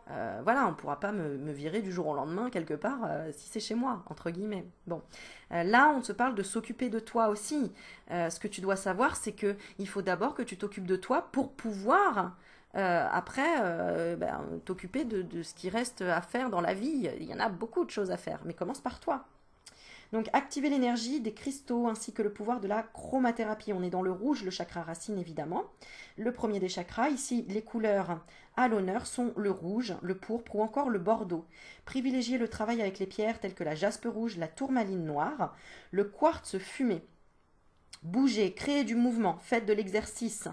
voilà, on ne pourra pas me virer du jour au lendemain, quelque part, si c'est chez moi, entre guillemets. Bon. Là, on te parle de s'occuper de toi aussi. Ce que tu dois savoir, c'est que il faut d'abord que tu t'occupes de toi pour pouvoir après, t'occuper de ce qui reste à faire dans la vie. Il y en a beaucoup de choses à faire, mais commence par toi. Donc, activer l'énergie des cristaux ainsi que le pouvoir de la chromathérapie. On est dans le rouge, le chakra racine évidemment. Le premier des chakras. Ici, les couleurs à l'honneur sont le rouge, le pourpre ou encore le bordeaux. Privilégiez le travail avec les pierres telles que la jaspe rouge, la tourmaline noire, le quartz fumé. Bougez, créez du mouvement, faites de l'exercice,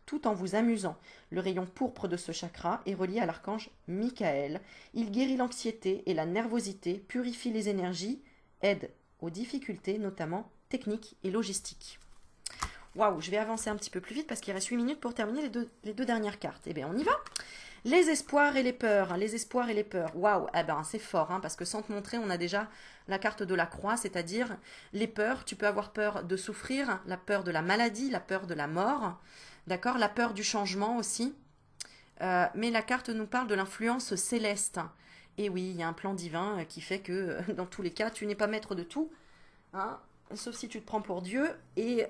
tout en vous amusant. Le rayon pourpre de ce chakra est relié à l'archange Michael. Il guérit l'anxiété et la nervosité, purifie les énergies, aide aux difficultés, notamment techniques et logistiques. Waouh, je vais avancer un petit peu plus vite parce qu'il reste 8 minutes pour terminer les deux dernières cartes. Eh bien, on y va. Les espoirs et les peurs. Les espoirs et les peurs. Waouh, eh ben, c'est fort, hein, parce que sans te montrer, on a déjà la carte de la croix, c'est-à-dire les peurs. Tu peux avoir peur de souffrir, la peur de la maladie, la peur de la mort, d'accord, la peur du changement aussi. Mais la carte nous parle de l'influence céleste. Et oui, il y a un plan divin qui fait que, dans tous les cas, tu n'es pas maître de tout, hein, sauf si tu te prends pour Dieu. Et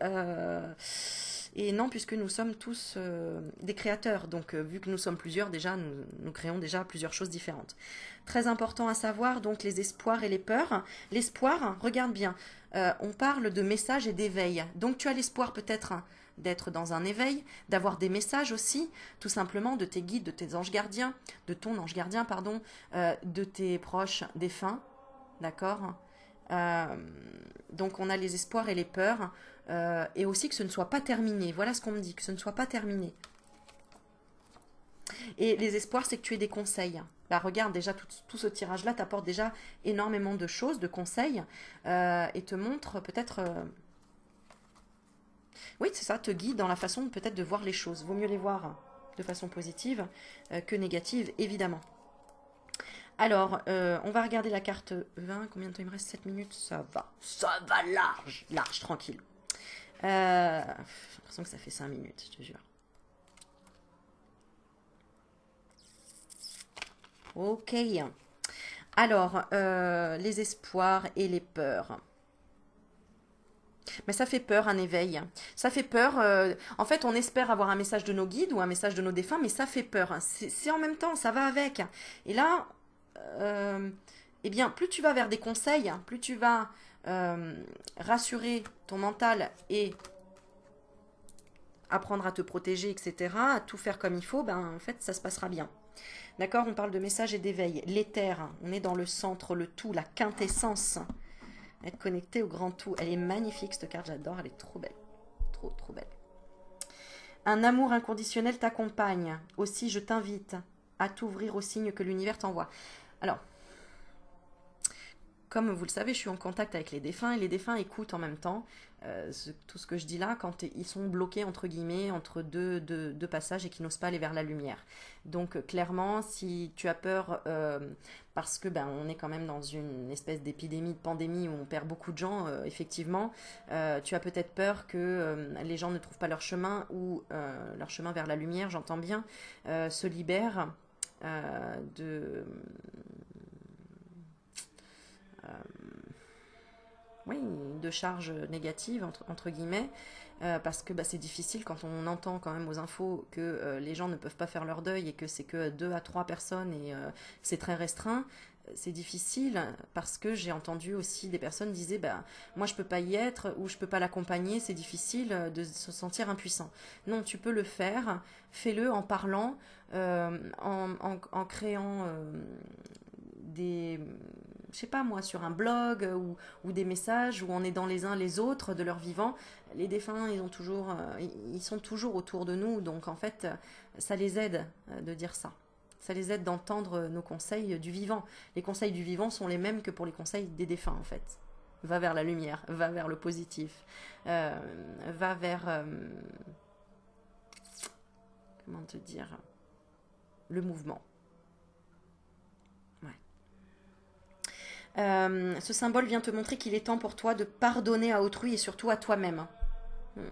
non, puisque nous sommes tous des créateurs. Donc, vu que nous sommes plusieurs, déjà, nous créons déjà plusieurs choses différentes. Très important à savoir, donc, les espoirs et les peurs. L'espoir, regarde bien, on parle de message et d'éveil. Donc, tu as l'espoir peut-être d'être dans un éveil, d'avoir des messages aussi, tout simplement de tes guides, de tes anges gardiens, de ton ange gardien, pardon, de tes proches défunts, d'accord. Euh, donc on a les espoirs et les peurs, et aussi que ce ne soit pas terminé. Voilà ce qu'on me dit, que ce ne soit pas terminé. Et les espoirs, c'est que tu aies des conseils. Là, regarde, déjà, tout ce tirage-là t'apporte déjà énormément de choses, de conseils, et te montre peut-être... Oui, c'est ça, te guide dans la façon peut-être de voir les choses. Vaut mieux les voir de façon positive que négative, évidemment. Alors, on va regarder la carte 20. Combien de temps il me reste? 7 minutes. Ça va. Ça va large. Large, tranquille. J'ai l'impression que ça fait 5 minutes, je te jure. Ok. Alors, les espoirs et les peurs. Mais ça fait peur, un éveil. Ça fait peur. En fait, on espère avoir un message de nos guides ou un message de nos défunts, mais ça fait peur. C'est en même temps, ça va avec. Et là, eh bien, plus tu vas vers des conseils, plus tu vas rassurer ton mental et apprendre à te protéger, etc., à tout faire comme il faut, ben, en fait, ça se passera bien. D'accord. On parle de message et d'éveil. L'éther, on est dans le centre, le tout, la quintessence. Être connecté au grand tout. Elle est magnifique, cette carte, j'adore, elle est trop belle. Trop, trop belle. Un amour inconditionnel t'accompagne. Aussi, je t'invite à t'ouvrir aux signes que l'univers t'envoie. Alors, comme vous le savez, je suis en contact avec les défunts et les défunts écoutent en même temps tout ce que je dis là quand ils sont bloqués entre guillemets entre deux passages et qu'ils n'osent pas aller vers la lumière. Donc clairement, si tu as peur, parce que ben, on est quand même dans une espèce d'épidémie, de pandémie où on perd beaucoup de gens, effectivement, tu as peut-être peur que les gens ne trouvent pas leur chemin ou leur chemin vers la lumière, j'entends bien, se libère de oui, de charges négatives, entre guillemets, parce que bah, c'est difficile quand on entend quand même aux infos que les gens ne peuvent pas faire leur deuil et que c'est que 2 à 3 personnes et c'est très restreint. C'est difficile parce que j'ai entendu aussi des personnes disaient bah moi je peux pas y être ou je peux pas l'accompagner, c'est difficile de se sentir impuissant. Non, tu peux le faire, fais-le en parlant, en créant des, je sais pas moi, sur un blog ou des messages où on est dans les uns les autres de leur vivant. Les défunts, ils sont toujours autour de nous, donc en fait, ça les aide de dire ça. Ça les aide d'entendre nos conseils du vivant. Les conseils du vivant sont les mêmes que pour les conseils des défunts, en fait. Va vers la lumière, va vers le positif, va vers, comment te dire, le mouvement. Ce symbole vient te montrer qu'il est temps pour toi de pardonner à autrui et surtout à toi-même. Hmm.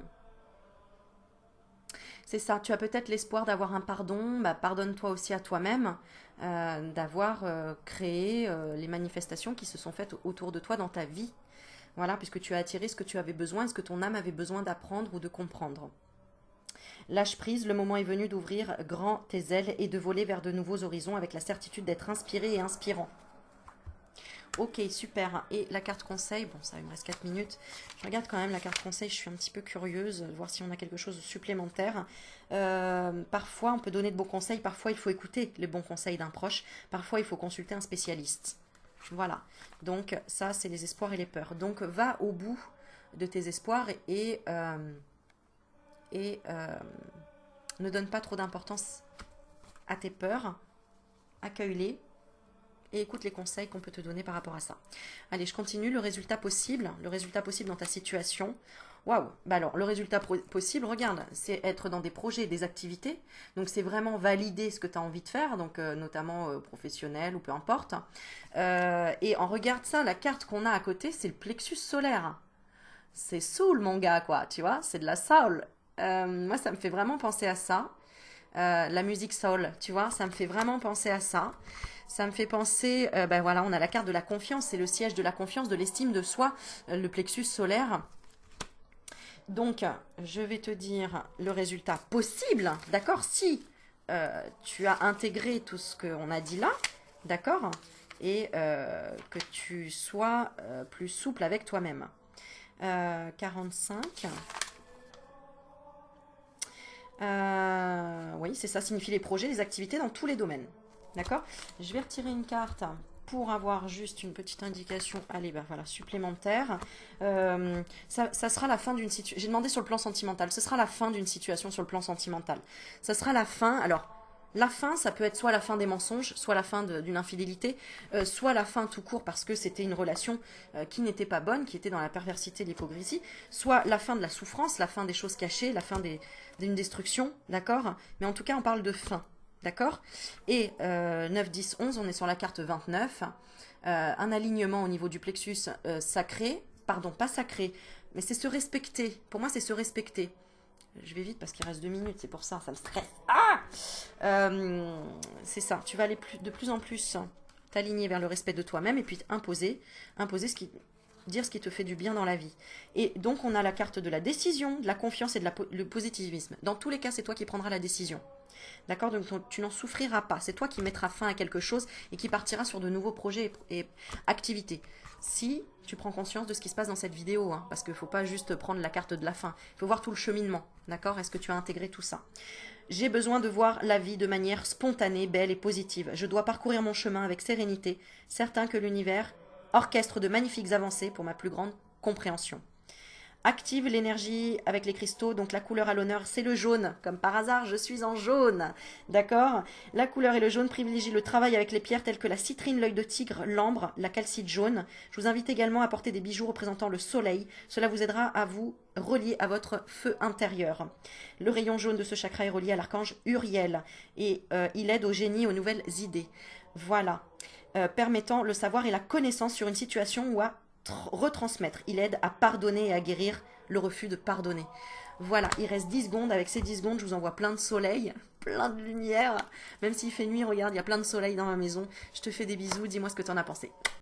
C'est ça, tu as peut-être l'espoir d'avoir un pardon, bah, pardonne-toi aussi à toi-même, d'avoir créé les manifestations qui se sont faites autour de toi dans ta vie. Voilà, puisque tu as attiré ce que tu avais besoin et ce que ton âme avait besoin d'apprendre ou de comprendre. Lâche prise, le moment est venu d'ouvrir grand tes ailes et de voler vers de nouveaux horizons avec la certitude d'être inspiré et inspirant. Ok, super. Et la carte conseil, bon, ça, il me reste 4 minutes. Je regarde quand même la carte conseil, je suis un petit peu curieuse, de voir si on a quelque chose de supplémentaire. Parfois, on peut donner de bons conseils, parfois, il faut écouter les bons conseils d'un proche, parfois, il faut consulter un spécialiste. Voilà. Donc, ça, c'est les espoirs et les peurs. Donc, va au bout de tes espoirs et ne donne pas trop d'importance à tes peurs. Accueille-les et écoute les conseils qu'on peut te donner par rapport à ça. Allez, je continue. Le résultat possible dans ta situation. Waouh. Bah alors, le résultat possible, regarde, c'est être dans des projets, des activités. Donc, c'est vraiment valider ce que tu as envie de faire, donc notamment professionnel ou peu importe. Et on regarde ça, la carte qu'on a à côté, c'est le plexus solaire. C'est soul, mon gars, quoi, tu vois, c'est de la soul. Moi, ça me fait vraiment penser à ça. La musique soul, tu vois, ça me fait vraiment penser à ça. Ça me fait penser, ben voilà, on a la carte de la confiance, c'est le siège de la confiance, de l'estime de soi, le plexus solaire. Donc, je vais te dire le résultat possible, d'accord, si tu as intégré tout ce qu'on a dit là, d'accord, et que tu sois plus souple avec toi-même. 45. Oui, c'est ça, signifie les projets, les activités dans tous les domaines. D'accord? Je vais retirer une carte pour avoir juste une petite indication, allez, ben voilà, supplémentaire. Ça sera la fin d'une situation. J'ai demandé sur le plan sentimental. Ce sera la fin d'une situation sur le plan sentimental. Ça sera la fin. Alors, la fin, ça peut être soit la fin des mensonges, soit la fin d'une infidélité, soit la fin tout court parce que c'était une relation qui n'était pas bonne, qui était dans la perversité, l'hypocrisie, soit la fin de la souffrance, la fin des choses cachées, la fin d'une destruction, d'accord? Mais en tout cas, on parle de fin. D'accord? Et 9, 10, 11, on est sur la carte 29. Un alignement au niveau du plexus sacré. Pardon, pas sacré, mais c'est se respecter. Pour moi, c'est se respecter. Je vais vite parce qu'il reste 2 minutes, c'est pour ça, ça me stresse. Ah c'est ça, tu vas aller de plus en plus t'aligner vers le respect de toi-même et puis imposer dire ce qui te fait du bien dans la vie. Et donc, on a la carte de la décision, de la confiance et de le positivisme. Dans tous les cas, c'est toi qui prendras la décision. D'accord? Donc, tu n'en souffriras pas. C'est toi qui mettras fin à quelque chose et qui partiras sur de nouveaux projets et activités. Si tu prends conscience de ce qui se passe dans cette vidéo, hein, parce qu'il ne faut pas juste prendre la carte de la fin. Il faut voir tout le cheminement. D'accord? Est-ce que tu as intégré tout ça? J'ai besoin de voir la vie de manière spontanée, belle et positive. Je dois parcourir mon chemin avec sérénité, certain que l'univers orchestre de magnifiques avancées pour ma plus grande compréhension. active l'énergie avec les cristaux. Donc la couleur à l'honneur, c'est le jaune. Comme par hasard, je suis en jaune. D'accord? La couleur et le jaune privilégient le travail avec les pierres telles que la citrine, l'œil de tigre, l'ambre, la calcite jaune. Je vous invite également à porter des bijoux représentant le soleil. Cela vous aidera à vous relier à votre feu intérieur. Le rayon jaune de ce chakra est relié à l'archange Uriel et il aide au génie, aux nouvelles idées. Voilà. Permettant le savoir et la connaissance sur une situation ou à retransmettre. Il aide à pardonner et à guérir le refus de pardonner. Voilà, il reste 10 secondes. Avec ces 10 secondes, je vous envoie plein de soleil, plein de lumière. Même s'il fait nuit, regarde, il y a plein de soleil dans ma maison. Je te fais des bisous, dis-moi ce que tu en as pensé.